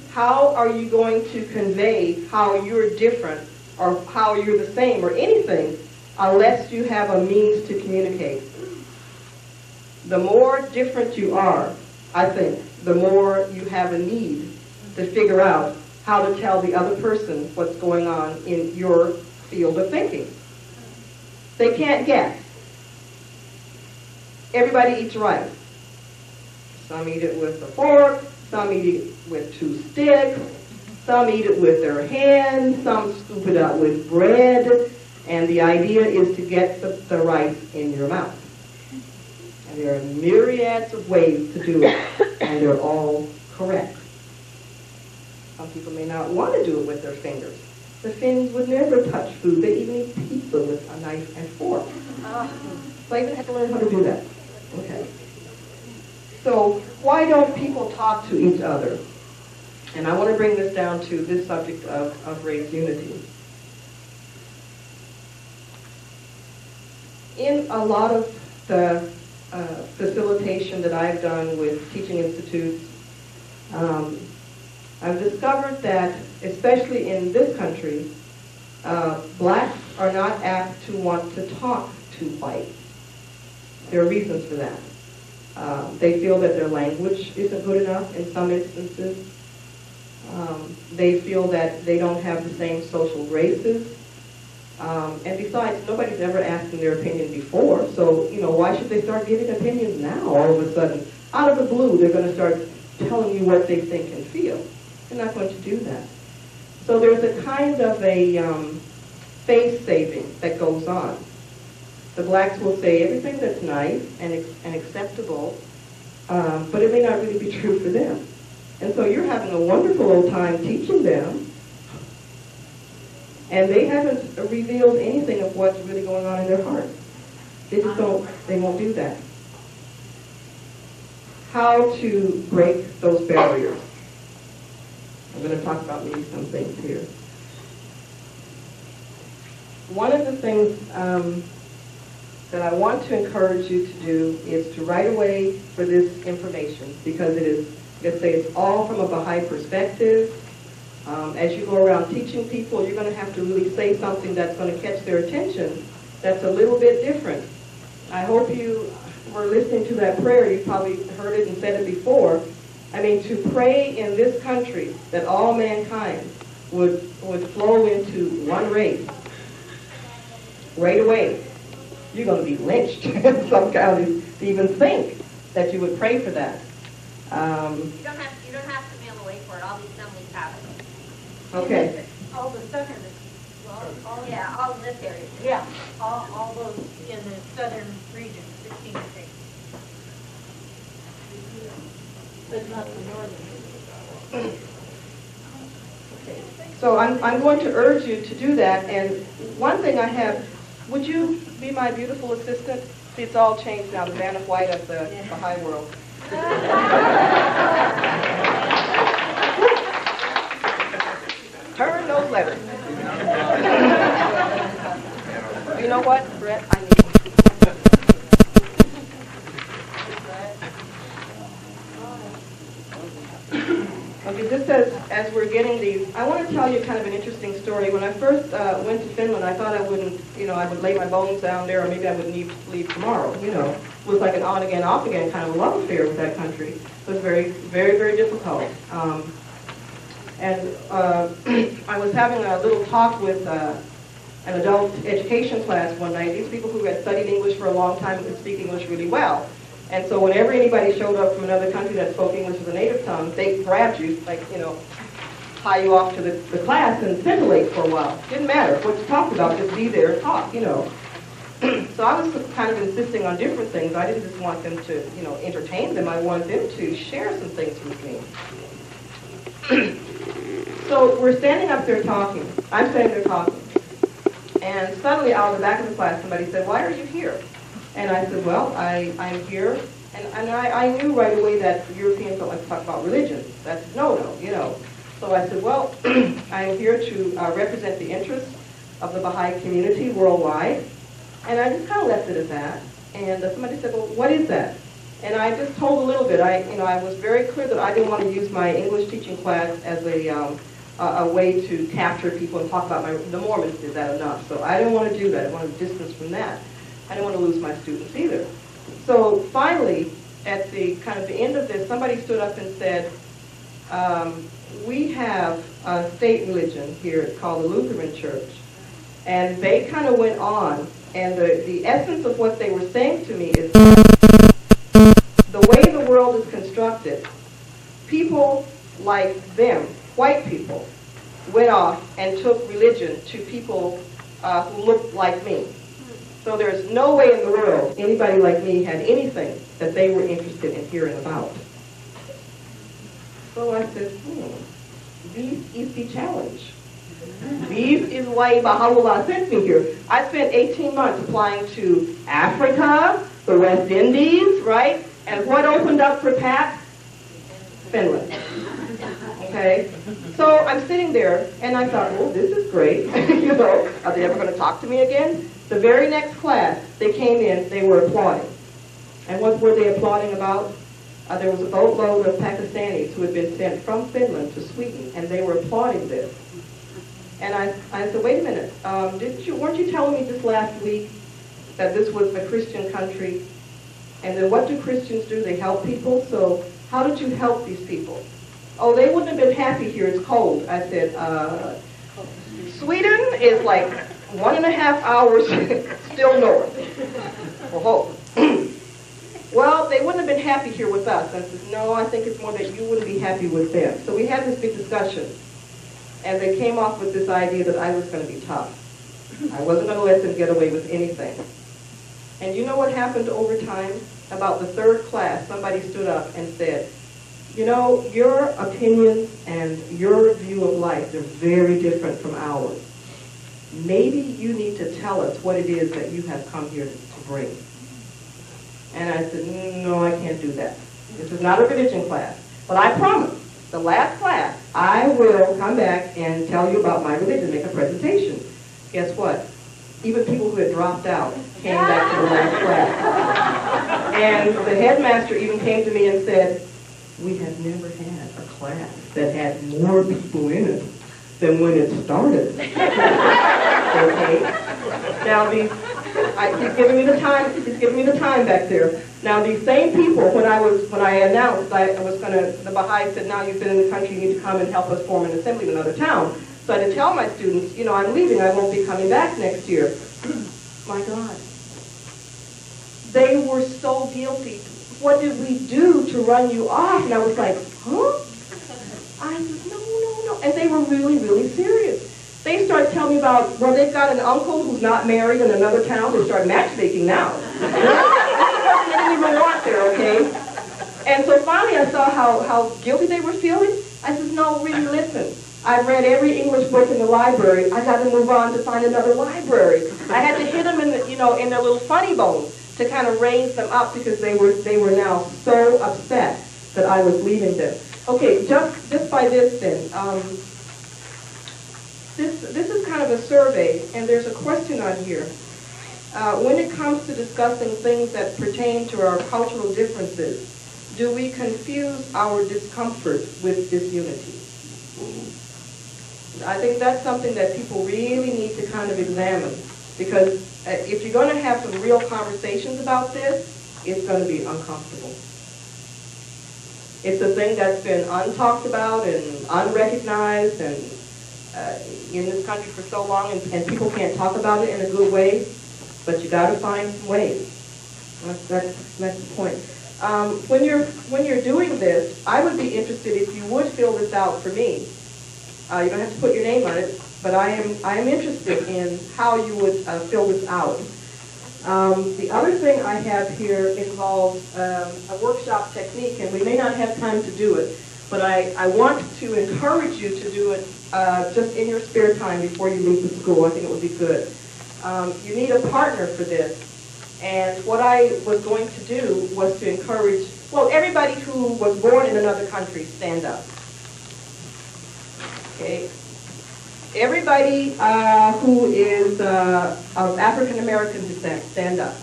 G: How are you going to convey how you're different or how you're the same or anything unless you have a means to communicate? The more different you are, I think, the more you have a need to figure out how to tell the other person what's going on in your field of thinking. They can't guess. Everybody eats rice. Some eat it with a fork, some eat it with 2 sticks, some eat it with their hands, some scoop it up with bread, and the idea is to get the rice in your mouth. And there are myriads of ways to do it, and they're all correct. Some people may not want to do it with their fingers. The Finns would never touch food. They even eat pizza with a knife and fork. So I even had to learn how to do that. Okay. So why don't people talk to each other? And I want to bring this down to this subject of race unity. In a lot of the facilitation that I've done with teaching institutes, I've discovered that, especially in this country, blacks are not apt to want to talk to whites. There are reasons for that. They feel that their language isn't good enough in some instances. They feel that they don't have the same social graces. And besides, nobody's ever asked them their opinion before, so, why should they start giving opinions now all of a sudden? Out of the blue, they're going to start telling you what they think and feel. They're not going to do that. So there's a kind of a face saving that goes on. The blacks will say everything that's nice and acceptable, but it may not really be true for them. And so you're having a wonderful old time teaching them, and they haven't revealed anything of what's really going on in their heart. They just they won't do that. How to break those barriers. I'm going to talk about maybe some things here. One of the things that I want to encourage you to do is to write away for this information, because it is, it's all from a Baha'i perspective. As you go around teaching people, you're going to have to really say something that's going to catch their attention that's a little bit different. I hope you were listening to that prayer. You probably heard it and said it before. I mean, to pray in this country that all mankind would flow into one race right away. You're going to be lynched in some counties to even think that you would pray for that.
J: You don't have to mail away for it. All the assemblies have it.
G: Okay.
H: All the Southerners. Well, Yeah, all this area. Yeah, all those in the southern region, 16 states. But not the northern.
J: So I'm going to urge you to do that. And one thing I have, would you be my beautiful assistant? See, it's all changed now, the man of white of the Baha'i world. Turn those letters. You know what, Brett? I need Okay, just as we're getting these, I want to tell you kind of an interesting story. When I first went to Finland, I thought I wouldn't, I would lay my bones down there, or maybe I would leave tomorrow, It was like an on-again, off-again kind of a love affair with that country. It was very, very, very difficult. I was having a little talk with an adult education class one night. These people who had studied English for a long time and could speak English really well. And so whenever anybody showed up from another country that spoke English as a native tongue, they grabbed you, tie you off to the class and scintillate for a while. Didn't matter what you talked about, just be there and talk, So I was kind of insisting on different things. I didn't just want them to, entertain them. I wanted them to share some things with me. So we're standing up there talking. I'm standing there talking. And suddenly out of the back of the class, somebody said, "Why are you here?" And I said, "Well, I'm here." And I knew right away that Europeans don't like to talk about religion. That's no. So I said, "Well, I'm here to represent the interests of the Baha'i community worldwide." And I just kind of left it at that. And somebody said, "Well, what is that?" And I just told a little bit. I was very clear that I didn't want to use my English teaching class as a way to capture people and talk about the Mormons did that enough. So I didn't want to do that. I wanted to distance from that. I didn't want to lose my students either. So finally, at the kind of the end of this, somebody stood up and said, "We have a state religion here. It's called the Lutheran Church." And they kind of went on, and the essence of what they were saying to me is the way the world is constructed, people like them, white people, went off and took religion to people who looked like me. So there's no way in the world anybody like me had anything that they were interested in hearing about. So I said, this is the challenge. This is why Baha'u'llah sent me here. I spent 18 months applying to Africa, the West Indies, right? And what opened up for Pat? Finland. Okay? So I'm sitting there, and I thought, well, this is great. Are they ever going to talk to me again? The very next class, they came in, they were applauding. And what were they applauding about? There was a boatload of Pakistanis who had been sent from Finland to Sweden, and they were applauding this. And I said, wait a minute, weren't you telling me just last week that this was a Christian country? And then what do Christians do? They help people. So how did you help these people? Oh, they wouldn't have been happy here. It's cold. I said, Sweden is like 1.5 hours still north. Oh. Well, they wouldn't have been happy here with us. I said, no, I think it's more that you wouldn't be happy with them. So we had this big discussion. And they came off with this idea that I was going to be tough. I wasn't going to let them get away with anything. And you know what happened over time? About the third class, somebody stood up and said, your opinions and your view of life are very different from ours. Maybe you need to tell us what it is that you have come here to bring. And I said, no, I can't do that. This is not a religion class. But I promise, the last class, I will come back and tell you about my religion, make a presentation. Guess what? Even people who had dropped out came back to the last class. And the headmaster even came to me and said, we have never had a class that had more people in it than when it started. Okay? Now he's giving me the time. He's giving me the time back there. Now these same people, when I announced I was going to, the Baha'i said, now you've been in the country, you need to come and help us form an assembly in another town. So I had to tell my students, I'm leaving. I won't be coming back next year. My God, they were so guilty. What did we do to run you off? And I was like, huh? I said, no. And they were really, really serious. They started telling me about about, well, they've got an uncle who's not married in another town. They start matchmaking now. They didn't even want there, okay? And so finally I saw how guilty they were feeling. I said, no, really, listen. I've read every English book in the library. I got to move on to find another library. I had to hit them in the, in their little funny bones to kind of raise them up because they were now so upset that I was leaving them. Okay, just by this then. This is kind of a survey, and there's a question on here. When it comes to discussing things that pertain to our cultural differences, do we confuse our discomfort with disunity? I think that's something that people really need to kind of examine, because if you're going to have some real conversations about this, it's going to be uncomfortable. It's a thing that's been untalked about and unrecognized and in this country for so long, and people can't talk about it in a good way, but you got to find some ways. That's the point. When you're doing this, I would be interested if you would fill this out for me. You don't have to put your name on it, but I am interested in how you would fill this out. The other thing I have here involves a workshop technique, and we may not have time to do it, but I want to encourage you to do it just in your spare time before you leave the school. I think it would be good. You need a partner for this. And what I was going to do was to encourage, well, everybody who was born in another country, stand up. Okay. Everybody who is of African American descent, stand up.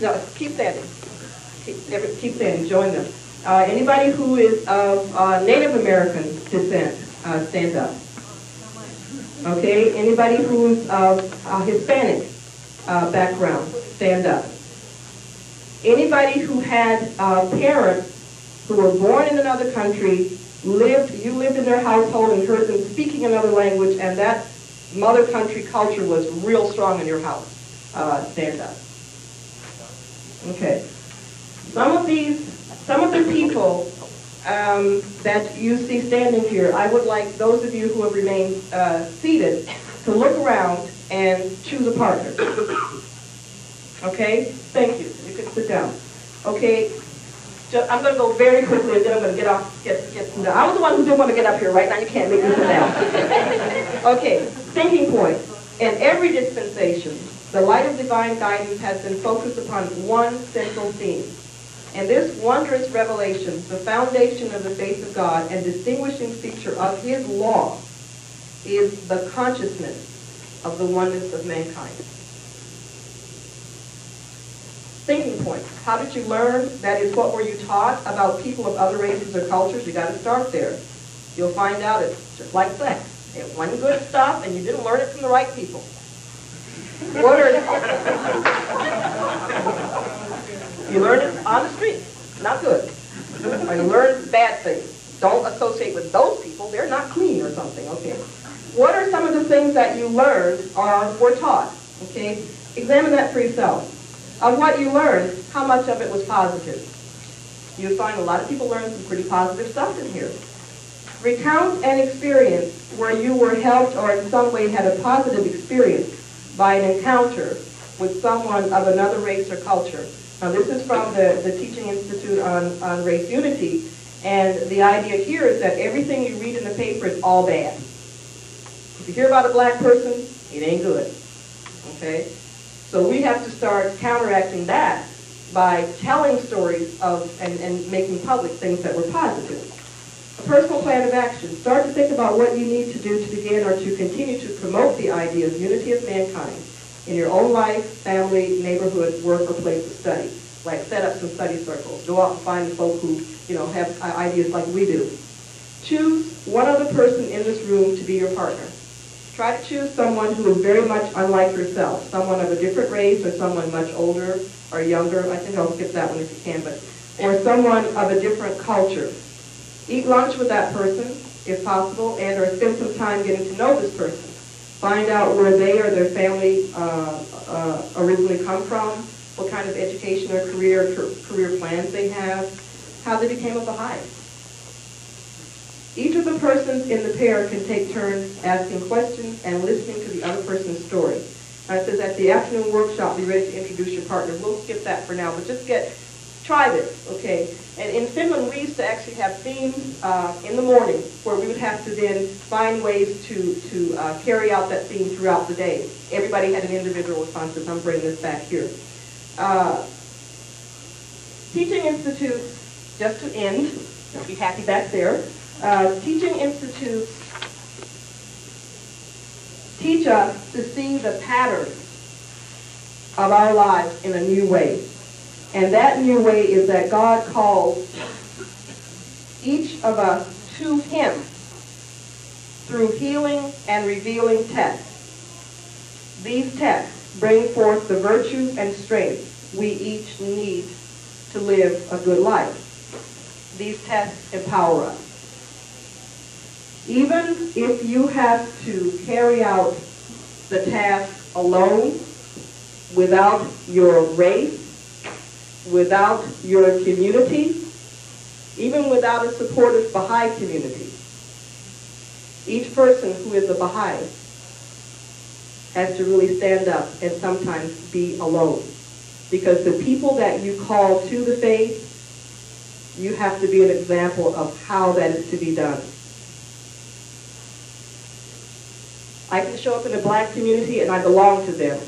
J: No, keep standing. Keep standing. Join them. Anybody who is of Native American descent, stand up. Okay. Anybody who's of Hispanic background, stand up. Anybody who had parents who were born in another country, you lived in their household and heard them speaking another language, and that mother country culture was real strong in your house, stand up. Okay. Some of the people that you see standing here, I would like those of you who have remained seated to look around and choose a partner. Okay? Thank you. You can sit down. Okay? I'm going to go very quickly, and then I'm going to get some down. I was the one who didn't want to get up here. Right now you can't make me sit down. Okay. Thinking point. In every dispensation, the light of divine guidance has been focused upon one central theme. And this wondrous revelation, the foundation of the faith of God and distinguishing feature of His law, is the consciousness of the oneness of mankind. Thinking point. How did you learn? That is, what were you taught about people of other races or cultures? You got to start there. You'll find out it's just like sex. It wasn't good stuff, and you didn't learn it from the right people. What are you learn it on the street? Not good. Or you learn bad things. Don't associate with those people. They're not clean or something. Okay. What are some of the things that you learned or were taught? Okay. Examine that for yourself. Of what you learned, how much of it was positive? You'll find a lot of people learn some pretty positive stuff in here. Recount an experience where you were helped or in some way had a positive experience by an encounter with someone of another race or culture. Now this is from the Teaching Institute on Race Unity, and the idea here is that everything you read in the paper is all bad. If you hear about a black person, it ain't good. Okay? So we have to start counteracting that by telling stories of and making public things that were positive. A personal plan of action. Start to think about what you need to do to begin or to continue to promote the idea of unity of mankind in your own life, family, neighborhood, work, or place of study. Like set up some study circles. Go out and find folk who have ideas like we do. Choose one other person in this room to be your partner. Try to choose someone who is very much unlike yourself, someone of a different race or someone much older or younger. I think I'll skip that one if you can, or someone of a different culture. Eat lunch with that person, if possible, and or spend some time getting to know this person. Find out where they or their family originally come from, what kind of education or career plans they have, how they became a Baha'i. Each of the persons in the pair can take turns asking questions and listening to the other person's story. And it says at the afternoon workshop, be ready to introduce your partner. We'll skip that for now, but just try this, okay? And in Finland, we used to actually have themes in the morning where we would have to then find ways to carry out that theme throughout the day. Everybody had an individual response. I'm bringing this back here. Teaching institutes, just to end, you'll be happy back there. Teaching institutes teach us to see the pattern of our lives in a new way. And that new way is that God calls each of us to Him through healing and revealing tests. These tests bring forth the virtues and strengths we each need to live a good life. These tests empower us. Even if you have to carry out the task alone, without your race, without your community, even without a supportive Baha'i community, each person who is a Baha'i has to really stand up and sometimes be alone. Because the people that you call to the faith, you have to be an example of how that is to be done. I can show up in a black community and I belong to them,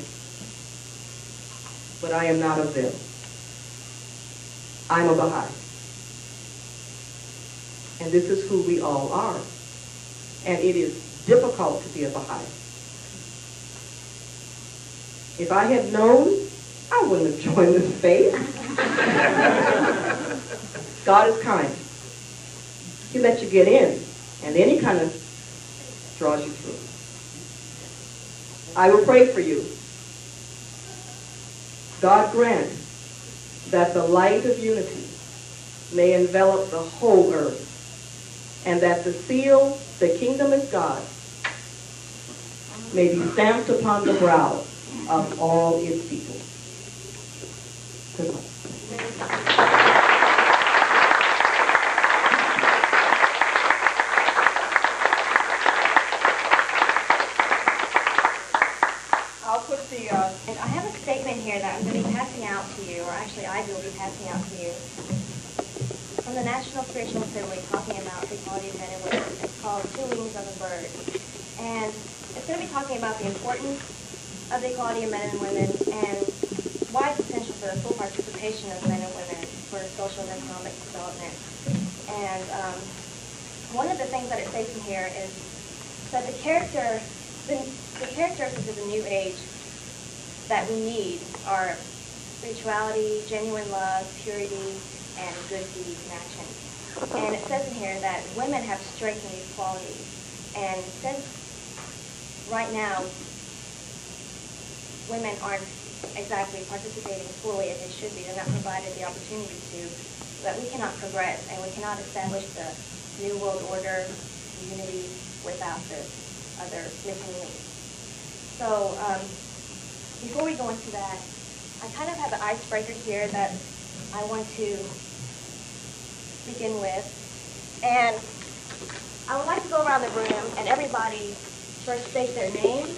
J: but I am not of them. I'm a Baha'i. And this is who we all are. And it is difficult to be a Baha'i. If I had known, I wouldn't have joined this faith. God is kind. He lets you get in, and then He kind of draws you through. I will pray for you. God grant that the light of unity may envelop the whole earth, and that the seal, the kingdom is God, may be stamped upon the brow of all its people. Good luck. I'll put the...
K: And I have a statement here that I'm going to be passing out to you, or actually I will be passing out to you, from the National Spiritual Assembly talking about the equality of men and women. It's called Two Wings of a Bird. And it's going to be talking about the importance of the equality of men and women and why it's essential for the full participation of men and women for social and economic development. And one of the things that it states in here is that the characteristics of the new age that we need are spirituality, genuine love, purity, and good deeds and action. And it says in here that women have strength in these qualities. And since right now women aren't exactly participating fully as they should be, they're not provided the opportunity to, that we cannot progress and we cannot establish the new world order, unity, without this other missing link. So before we go into that, I kind of have an icebreaker here that I want to begin with. And I would like to go around the room and everybody first state their name,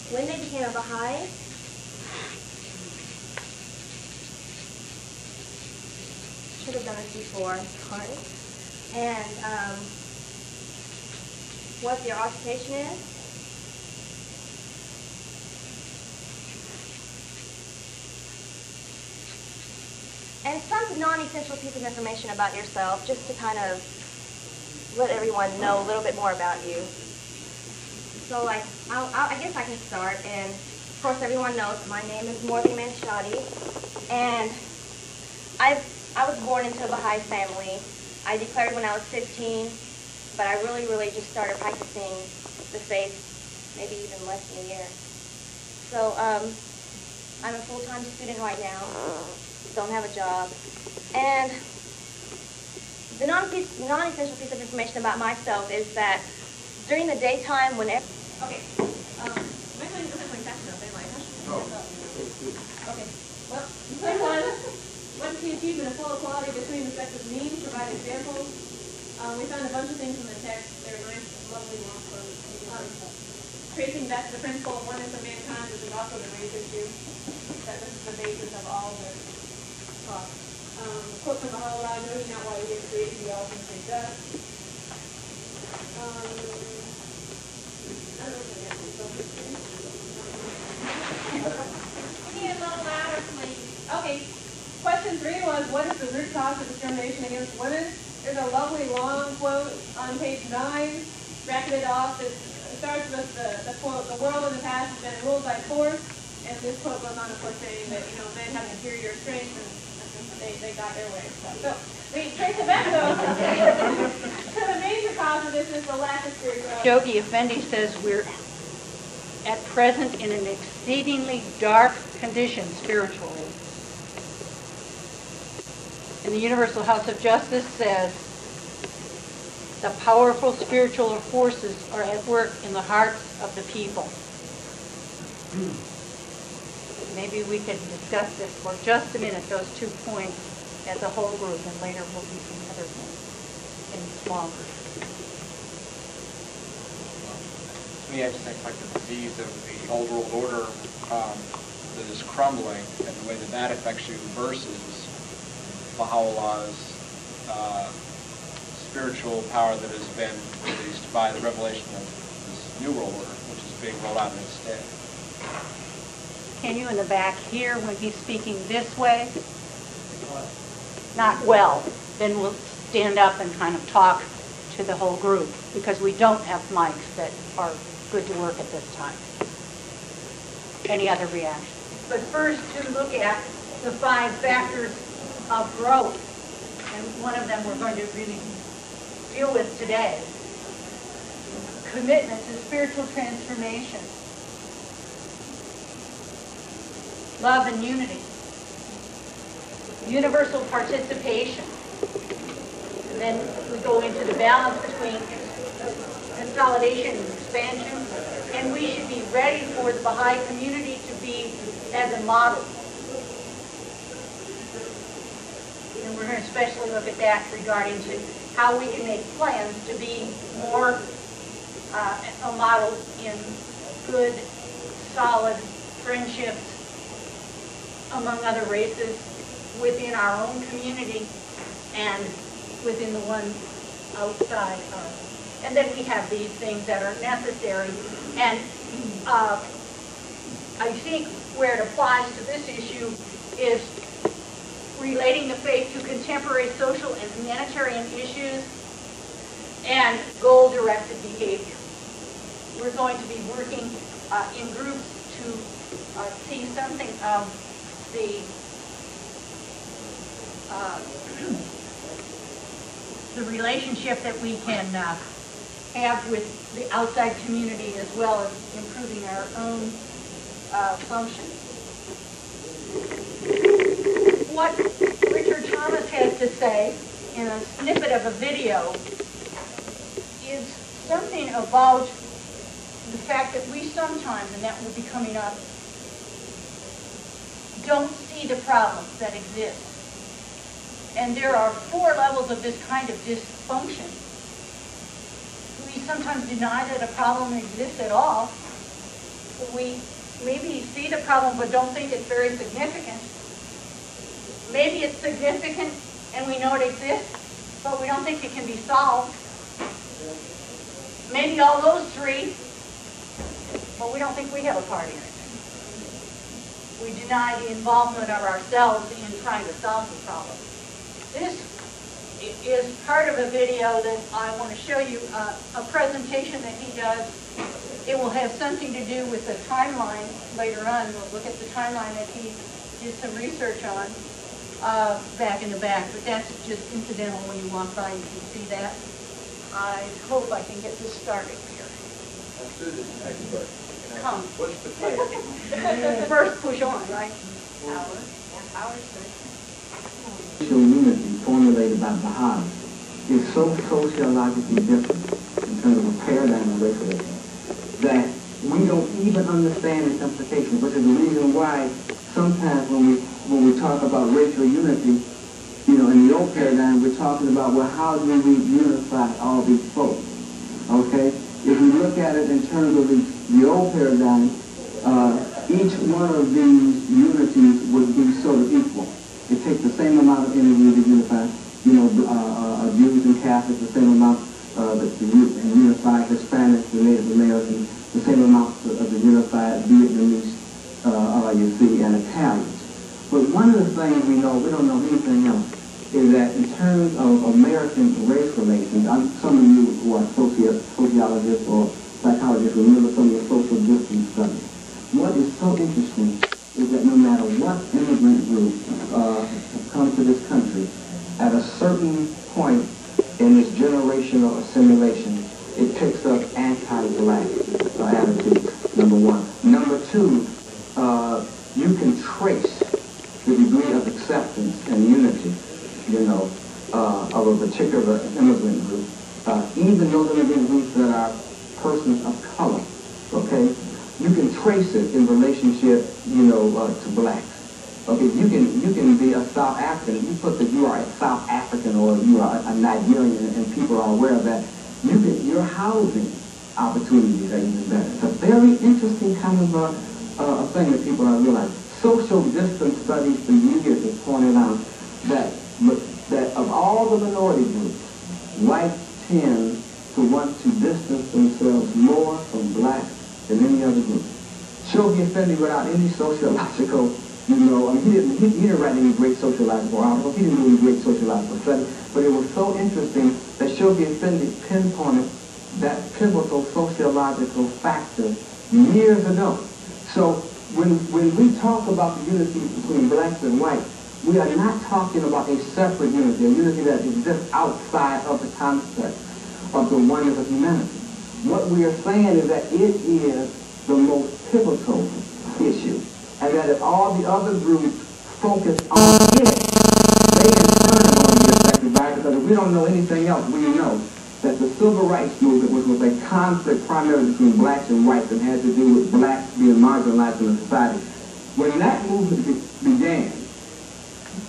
K: when they became a Baha'i, should have done this before, sorry, and what their occupation is. And some non-essential piece of information about yourself, just to kind of let everyone know a little bit more about you. So, like, I guess I can start. And of course, everyone knows my name is Morbi Manshadi, and I was born into a Baha'i family. I declared when I was 15, but I really just started practicing the faith maybe even less than a year. So, I'm a full-time student right now. Don't have a job. And the non-essential piece of information about myself is that during the daytime, whenever... Okay. Okay. Well,
A: What does the achievement of full equality between the sexes mean? Provide examples. We found a bunch of things in the text. They're nice, lovely, long quotes. Tracing back to the principle of oneness of mankind, which is also the race issue. That this is the basis of all the talk. Quote from Baha'i, know ye not why we have created you all things they does. Can you get a little louder, please? Okay. Question 3 was, what is the root cause of discrimination against women? There's a lovely long quote on page 9, bracketed off. It starts with the quote, the world in the past has been ruled by force, and this quote goes on, of course, saying that, men have inferior strength, and they got their way. So we trace it back, though, to the major cause of this is the lack of spirituality.
L: Yogi Effendi says we're at present in an exceedingly dark condition spiritually. And the Universal House of Justice says the powerful spiritual forces are at work in the hearts of the people. Maybe we could discuss this for just a minute, those 2 points as a whole group, and later we'll do some other things in small groups.
I: To me, I just think like the disease of the old world order that is crumbling, and the way that affects you versus Baha'u'llah's spiritual power that has been released by the revelation of this new world order, which is being rolled out instead.
L: Can you in the back hear when he's speaking this way? Not well. Then we'll stand up and kind of talk to the whole group, because we don't have mics that are good to work at this time. Any other reactions? But first, to look at the 5 factors of growth, and one of them we're going to really deal with today. Commitment to spiritual transformation. Love and unity. Universal participation. And then we go into the balance between consolidation and expansion. And we should be ready for the Baha'i community to be as a model. And we're going to especially look at that regarding to how we can make plans to be more a model in good, solid friendships among other races within our own community and within the one outside of. And then we have these things that are necessary. And I think where it applies to this issue is relating the faith to contemporary social and humanitarian issues and goal-directed behavior. We're going to be working in groups to see something of the relationship that we can have with the outside community, as well as improving our own functions. What Richard Thomas has to say in a snippet of a video is something about the fact that we sometimes, and that will be coming up, don't see the problems that exist. And there are 4 levels of this kind of dysfunction. We sometimes deny that a problem exists at all. We maybe see the problem but don't think it's very significant. Maybe it's significant and we know it exists, but we don't think it can be solved. Maybe all those 3, but we don't think we have a part in it. We deny the involvement of ourselves in trying to solve the problem. This is part of a video that I want to show you, a presentation that he does. It will have something to do with the timeline later on. We'll look at the timeline that he did some research on back in the back, but that's just incidental. When you walk by, you can see that. I hope I can get this started here.
I: Let's do this expert.
L: Come.
I: What's the plan?
L: First push on, right?
M: Social unity formulated by Baha'i is so sociologically different in terms of a paradigm of racialism that we don't even understand its implications, which is the reason why sometimes when when we talk about racial unity, in the old paradigm, we're talking about, well, how do we unify all these folks? Okay? If we look at it in terms of the old paradigm, each one of these unities would be sort of equal. It takes the same amount of energy to unify, Jews and Catholics, the same amount to unify Hispanics and Native Americans, the same amount of the unified Vietnamese, you see, and Italians. But one of the things we don't know anything else, is that in terms of American race relations, some of you who are sociologists or psychologists remember some of your social distance studies. What is so interesting is that no matter what immigrant group have come to this country, at a certain point in this generational assimilation, it picks up anti-black attitudes, number one. Number two, you can trace the degree of acceptance and unity, of a particular immigrant group, even those immigrant groups that are persons of color, okay? You can trace it in relationship, to blacks. Okay, you can be a South African. You put that you are a South African or you are a Nigerian, and people are aware of that. Your housing opportunities are even better. It's a very interesting kind of a thing that people don't realize. Social distance studies for years have pointed out that of all the minority groups, whites tend to want to distance themselves more from blacks than any other group. Shoghi Effendi, without any sociological, he didn't write any great sociological articles, he didn't do any great sociological studies, but it was so interesting that Shoghi Effendi pinpointed that pivotal sociological factor years ago. So when we talk about the unity between blacks and whites, we are not talking about a separate unity, a unity that exists outside of the concept of the oneness of humanity. What we are saying is that it is the most pivotal issue, and that if all the other groups focus on it, they in turn are going to be affected by it, because if we don't know anything else, we know that the civil rights movement, which was a conflict primarily between blacks and whites and had to do with blacks being marginalized in the society, when that movement began,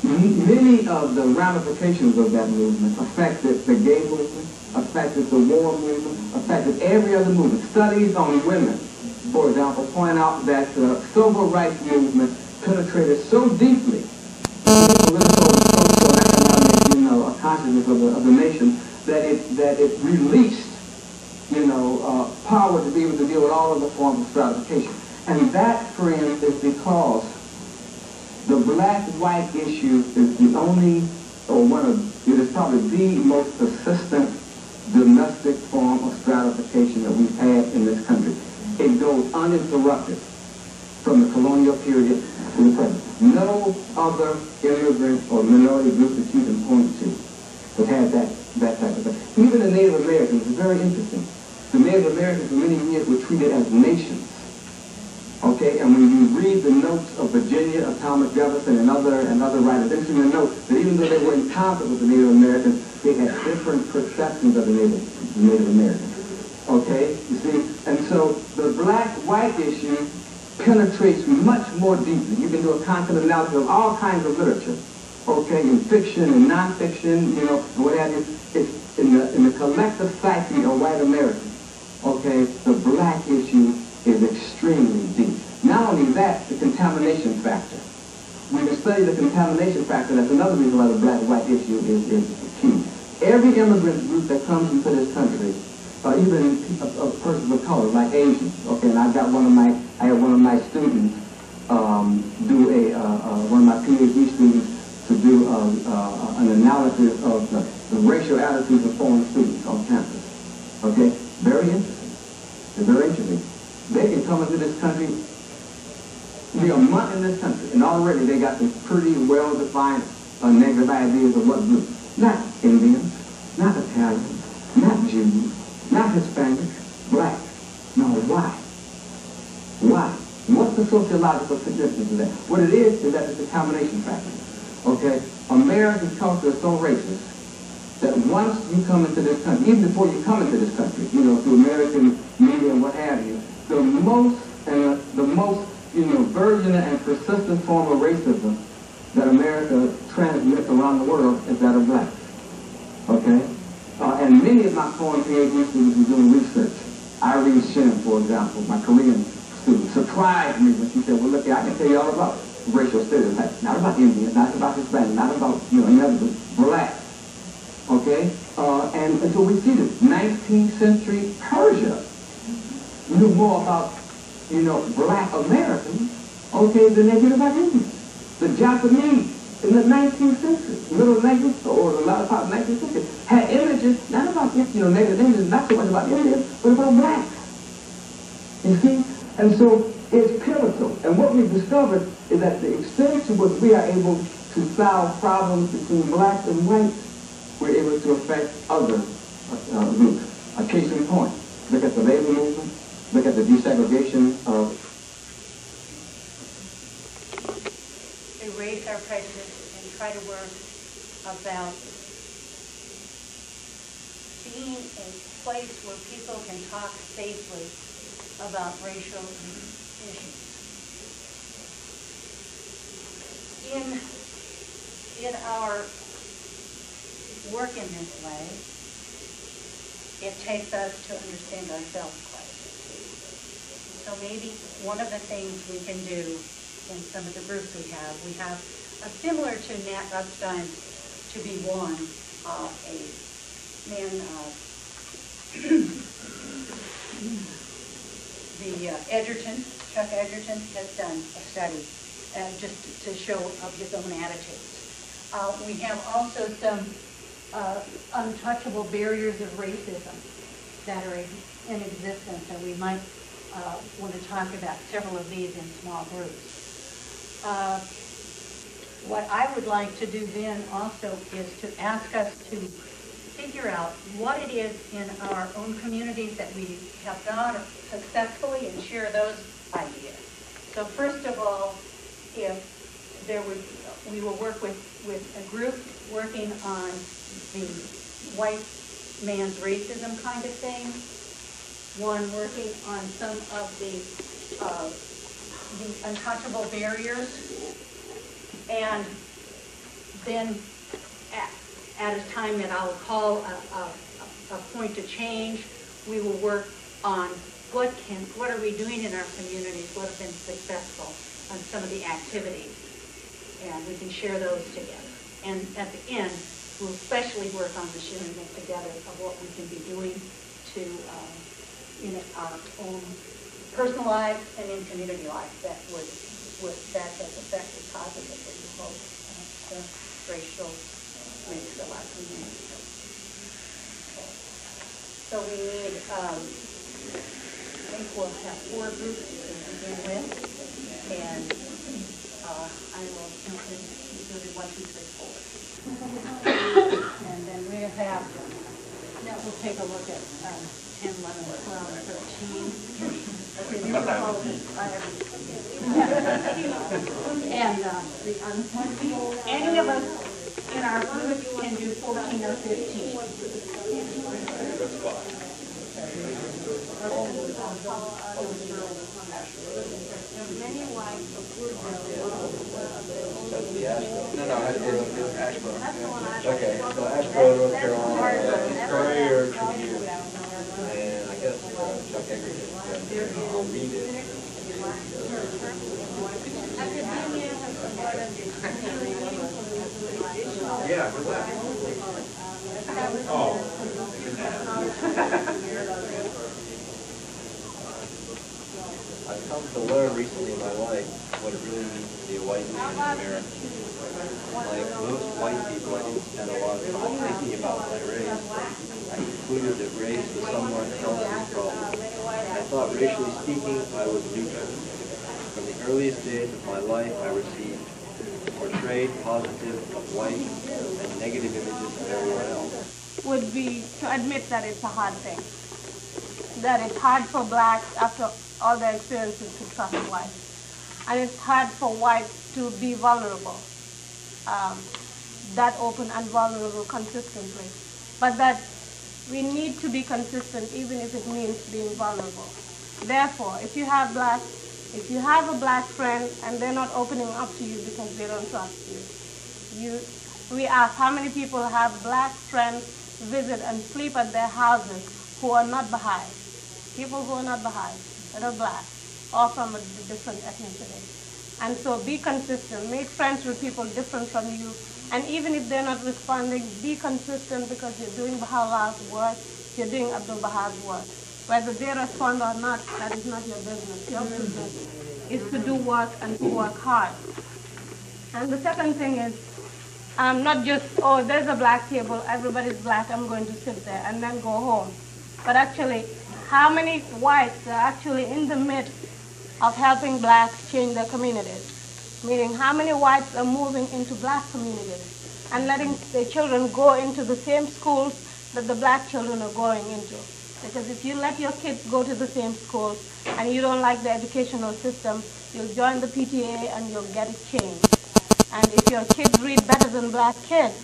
M: many of the ramifications of that movement affected the gay movement, affected the war movement, affected every other movement. Studies on women, for example, point out that the civil rights movement penetrated so deeply into the political, social, and economic, consciousness of the nation that it released, power to be able to deal with all of the forms of stratification. And that, friends, is because the black-white issue is the only, it is probably the most persistent domestic form of stratification that we've had in this country. It goes uninterrupted from the colonial period to the present. No other immigrant or minority group that you can point to has had that type of thing. Even the Native Americans is very interesting. The Native Americans for many years were treated as nations. Okay, and when you read the notes of Virginia, of Thomas Jefferson, and other writers, interesting to note that even though they were in conflict with the Native Americans, they had different perceptions of the Native Americans. Okay, you see, and so the black-white issue penetrates much more deeply. You can do a content analysis of all kinds of literature. Okay, in fiction and nonfiction, what have you. It's in the collective psyche of white Americans. Okay, the black issue is extremely deep. Not only that, the contamination factor. When you study the contamination factor, that's another reason why the black-white issue is key. Every immigrant group that comes into this country, even persons of color, like Asians, okay, and I had one of my students one of my PhD students to do an analysis of the racial attitudes of foreign students on campus. Okay, very interesting. It's very interesting. They can come into this country, be a month in this country, and already they got some pretty well-defined negative ideas of what group. Not Indians, not Italians, not Jews, not Hispanics, blacks. No, why? Why? What's the sociological significance of that? What it is that it's a combination factor. Okay? American culture is so racist that once you come into this country, even before you come into this country, through American media and what have you, the most virulent and persistent form of racism for example, my Korean student, surprised me when she said, well, look, I can tell you all about racial stereotypes. Not about Indians, not about Hispanic, not about, any other, black. Okay? And so we see this. 19th century Persia knew more about, black Americans, okay, than they did about Indians. The Japanese in the 19th century, middle 19th or the latter part of the 19th century, had images not about, negative images, not so much about Indians, but about blacks. You see? And so it's pivotal. And what we've discovered is that the extent to which we are able to solve problems between blacks and whites, we're able to affect other groups. A case in point, look at the labor movement, look at the desegregation of...
L: Erase our prejudice and try to work about being a place where people can talk safely about racial issues. In our work in this way, it takes us to understand ourselves quite a bit. So maybe one of the things we can do in some of the groups we have similar to Nat Upstein's To Be One, a man, Chuck Edgerton has done a study just to show of his own attitudes. We have also some untouchable barriers of racism that are in existence, and we might want to talk about several of these in small groups. What I would like to do then also is to ask us to figure out what it is in our own communities that we have done successfully and share those ideas. So first of all, if we will work with a group working on the white man's racism kind of thing, one working on some of the untouchable barriers, and then at a time that I'll call a point to change, we will work on what are we doing in our communities, what have been successful on some of the activities, and we can share those together. And at the end, we'll especially work on the sharing it together of what we can be doing to in our own personal lives and in community life that has affected positively the racial mix of our community. Okay. So we need, I think we'll have 4 groups to begin with, and I will count this. We'll do 1, 2, 3, 4. And then we'll have, now we'll take a look at 10, 11, 12, 13. Okay, these are all and any of us in our group can do 14 or 15.
A: Many wives of good
I: No, it's Asheboro. Okay, so Asheboro, North Carolina, Courier Tribune, and I guess Chuck Edgerton. I'll read it. Yeah, good luck. Oh. I've come to learn recently in my life what it really means to be a white man in America. Like most white people, I didn't spend a lot of time thinking about my race. I concluded that race was someone else's problem. I thought, racially speaking, I was neutral. From the earliest days of my life, I received portrayed positive of white and negative images of everyone else.
B: Would be to admit that it's a hard thing. That it's hard for blacks after all their experiences to trust whites. And it's hard for whites to be vulnerable. That open and vulnerable consistently. But that we need to be consistent even if it means being vulnerable. Therefore, if you have a black friend and they're not opening up to you because they don't trust you, we ask how many people have black friends visit and sleep at their houses who are not Baha'i. people who are not Baha'i, that are black, or from a different ethnicity. And so be consistent. Make friends with people different from you. And even if they're not responding, be consistent because you're doing Baha'u'llah's work, you're doing Abdul Baha's work. Whether they respond or not, that is not your business. Your business is to do work and to work hard. And the second thing is, not just, oh, there's a black table, everybody's black, I'm going to sit there, and then go home. But actually, how many whites are actually in the midst of helping blacks change their communities? Meaning, how many whites are moving into black communities and letting their children go into the same schools that the black children are going into? Because if you let your kids go to the same schools and you don't like the educational system, you'll join the PTA and you'll get it changed. And if your kids read better than black kids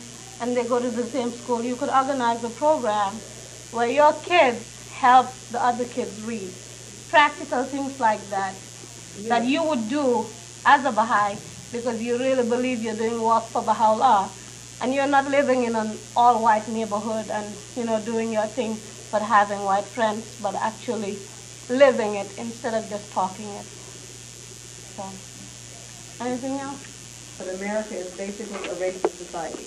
B: and they go to the same school, you could organize a program where your kids help the other kids read. Practical things like that, that you would do as a Baha'i because you really believe you're doing work for Baha'u'llah and you're not living in an all-white neighborhood and, doing your thing but having white friends, but actually living it instead of just talking it. So, anything else?
J: But America is basically a racist society.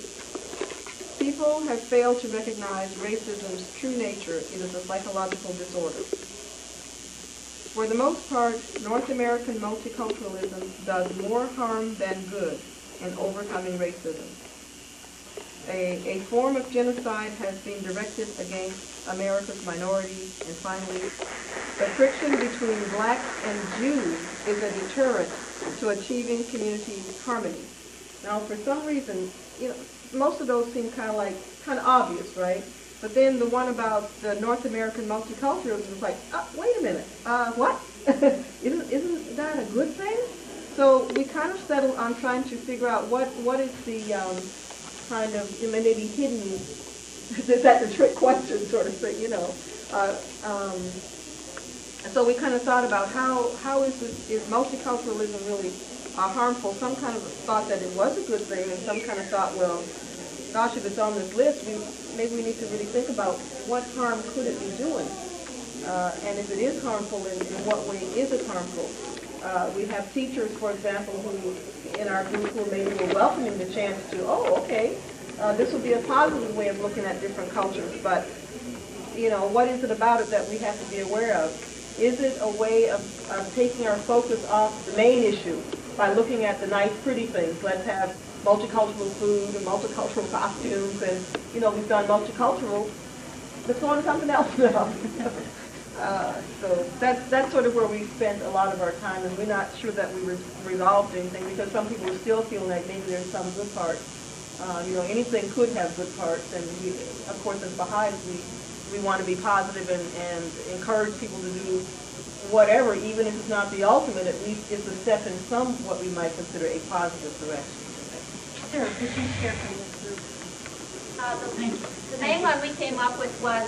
J: People have failed to recognize racism's true nature. It is a psychological disorder. For the most part, North American multiculturalism does more harm than good in overcoming racism. A form of genocide has been directed against America's minorities, and finally, the friction between blacks and Jews is a deterrent to achieving community harmony. Now, for some reason, most of those seem kind of obvious, right? But then the one about the North American multiculturalism is like, wait a minute, what? Isn't that a good thing? So we kind of settled on trying to figure out what is the kind of maybe hidden, is that the trick question sort of thing, So we kind of thought about how is multiculturalism really harmful? Some kind of thought that it was a good thing, and some kind of thought, well, gosh, if it's on this list, maybe we need to really think about what harm could it be doing, and if it is harmful, in what way is it harmful? We have teachers, for example, who in our group who maybe were welcoming the chance to, this would be a positive way of looking at different cultures, but what is it about it that we have to be aware of? Is it a way of taking our focus off the main issue by looking at the nice, pretty things? Let's have multicultural food and multicultural costumes, and we've done multicultural. Let's go on to something else now. So that's sort of where we spent a lot of our time, and we're not sure that we resolved anything because some people are still feeling like maybe there's some good parts. Anything could have good parts, and we, of course, as Baha'is, we want to be positive and encourage people to do whatever, even if it's not the ultimate, at least it's a step in some what we might consider a positive direction.
L: Sarah, could you share from this group?
A: The main one we came up with was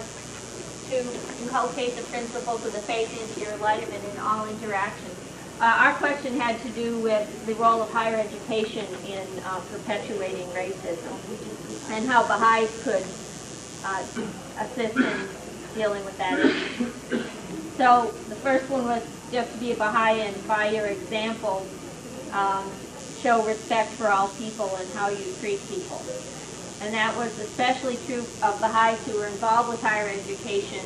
A: to inculcate the principles of the faith into your life and in all interactions. Our question had to do with the role of higher education in perpetuating racism and how Baha'is could assist in dealing with that issue. So the first one was just to be a Baha'i and by your example show respect for all people and how you treat people. And that was especially true of Baha'is who are involved with higher education.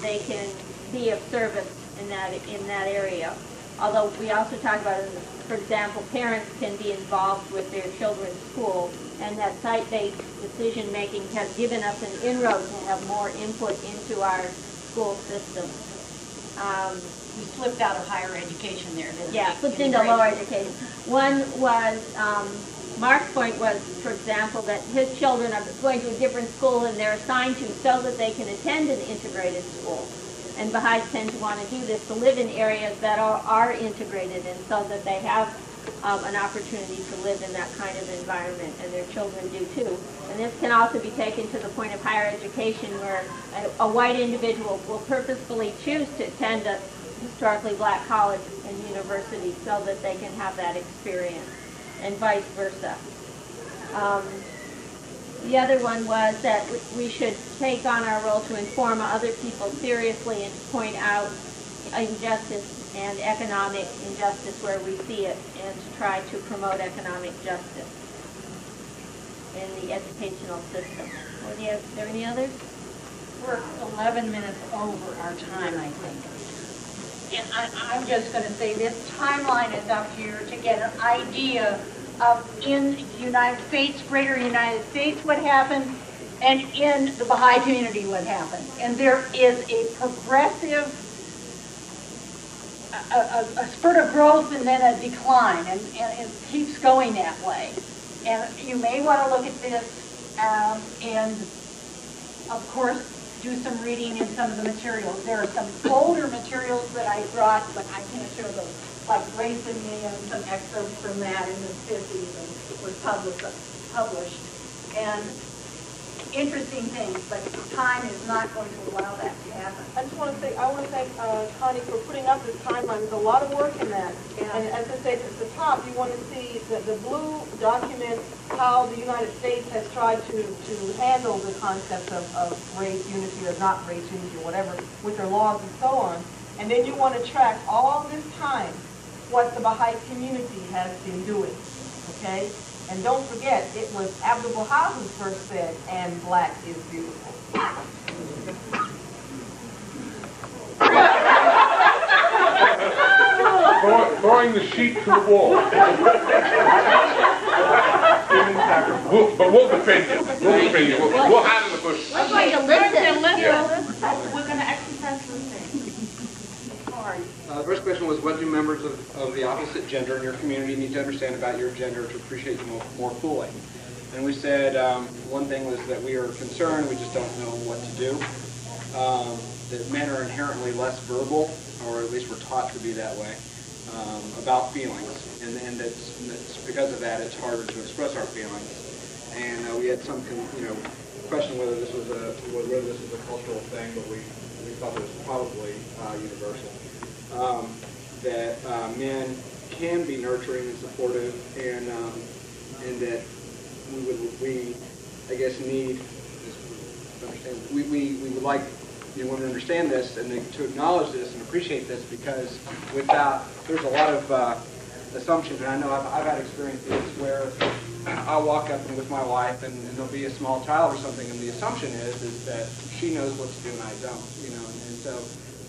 A: They can be of service in that area. Although we also talk about, for example, parents can be involved with their children's school, and that site-based decision-making has given us an inroad to have more input into our school system.
L: We slipped out of higher education there, didn't we?
A: Yeah, slipped into lower education. One was, Mark's point was, for example, that his children are going to a different school and they're assigned to so that they can attend an integrated school. And Baha'is tend to want to do this, to live in areas that are integrated and so that they have an opportunity to live in that kind of environment, and their children do too. And this can also be taken to the point of higher education where a white individual will purposefully choose to attend a historically black college and university so that they can have that experience, and vice versa.
N: The other one was that we should take on our role to inform other people seriously and to point out injustice and economic injustice where we see it, and to try to promote economic justice in the educational system. Are there any others?
L: We're 11 minutes over our time, I think. And I'm just going to say this timeline is up here to get an idea of in the United States, greater United States, what happened, and in the Baha'i community, what happened. And there is a progressive, a spurt of growth and then a decline, and it keeps going that way. And you may want to look at this and, of course, do some reading in some of the materials. There are some older materials that I brought, but I can't show those, like Race and Me and some excerpts from that in the 50s and was published. And interesting things, but time is not going to allow that to happen.
J: I just want to say, I want to thank Connie for putting up this timeline. There's a lot of work in that.
L: Yeah.
J: And as I said, at the top, you want to see the blue documents how the United States has tried to handle the concept of race unity or not race unity or whatever with their laws and so on. And then you want to track all this time what the Baha'i community has been doing, okay? And don't forget, it was Abdu'l-Baha who first said, "And black is beautiful."
O: Throwing the sheet to the wall. But we'll defend you. We'll defend you. We'll hide in the bushes.
N: We're going to listen.
H: We're going to exercise listening.
I: The first question was, what do members of the opposite gender in your community need to understand about your gender to appreciate you more fully? And we said one thing was that we are concerned, we just don't know what to do. That men are inherently less verbal, or at least we're taught to be that way, about feelings. And that's because of that, it's harder to express our feelings. And we had some question whether this was a cultural thing, but we thought it was probably universal. That men can be nurturing and supportive, and that we I guess need we would like women to understand this and to acknowledge this and appreciate this, because there's a lot of assumptions, and I know I've had experiences where I'll walk up with my wife and there'll be a small child or something, and the assumption is that she knows what to do and I don't, and so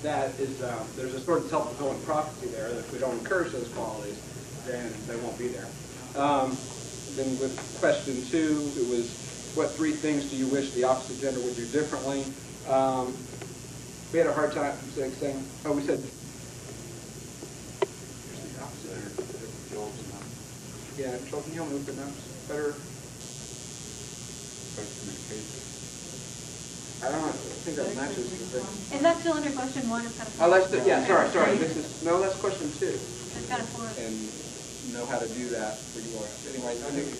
I: that is, there's a sort of self-fulfilling prophecy there that if we don't encourage those qualities, then they won't be there. Then with question 2, it was, what 3 things do you wish the opposite gender would do differently? We had a hard time saying, we said, here's the opposite. Yeah, Joel, can you help me with the notes? Better communication. I don't know. I think that matches the thing.
L: Is that still under question 1? It's kind of
I: that's sorry. That's question 2.
L: It's kind of 4.
I: And know how to do that for you all. Anyway, I think we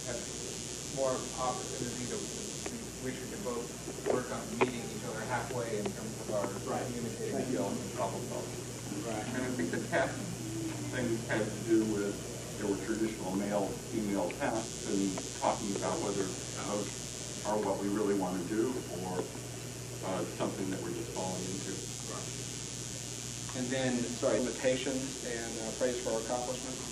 I: have more opportunity to we should both work on meeting each other halfway in terms of our communicating skills and problem solving.
O: Right. And I think the test thing had to do with there were traditional male-female tests and talking about whether those are what we really want to do or something that we're just falling into.
I: And then, limitations and praise for our accomplishments.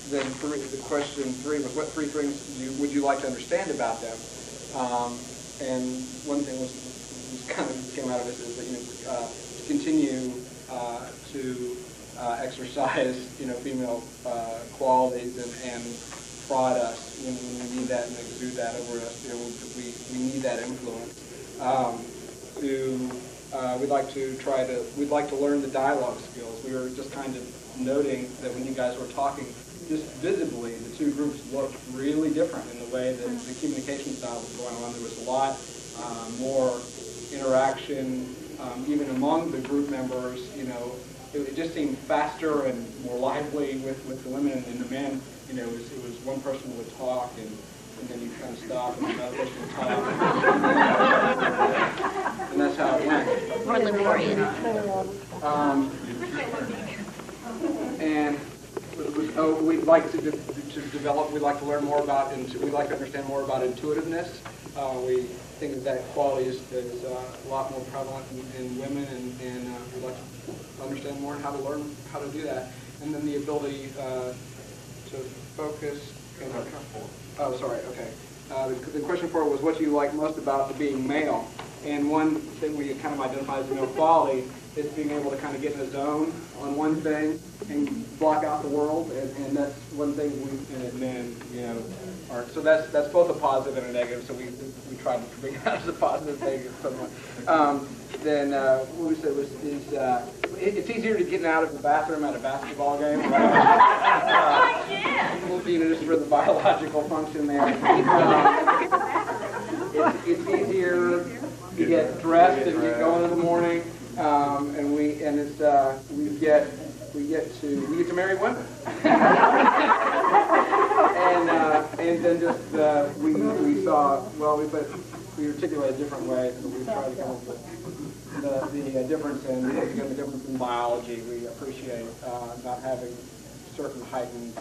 I: Then the question 3 was, what 3 things would you like to understand about them? And one thing was kind of came out of it is that to continue to exercise female qualities and prod us when we need that and exude that over us. We need that influence. We'd like to learn the dialogue skills. We were just kind of noting that when you guys were talking, just visibly, the 2 groups looked really different in the way that the communication style was going on. There was a lot more interaction, even among the group members. It just seemed faster and more lively with the women and the men. It was one person would talk, and and then you kind of stop and another person will talk. And that's how it went.
N: Or Liborian.
I: And we'd like to develop, we'd like to learn more about, we'd like to understand more about intuitiveness. We think that quality is a lot more prevalent in women, and we'd like to understand more how to learn how to do that. And then the ability to focus. Oh, sorry, okay. The question for it was, what do you like most about being male? And one thing we kind of identify as male quality is being able to kind of get in a zone on one thing and block out the world, and that's one thing men, are. So that's both a positive and a negative. So we try to bring it out as a positive thing somewhat. Then what we said was it's easier to get out of the bathroom at a basketball game. Just for the biological function there. It's easier to get dressed and get going in the morning. And we get to marry women, and then just we saw we articulate a different way, so we try to come up with the difference in biology. We appreciate not having certain heightened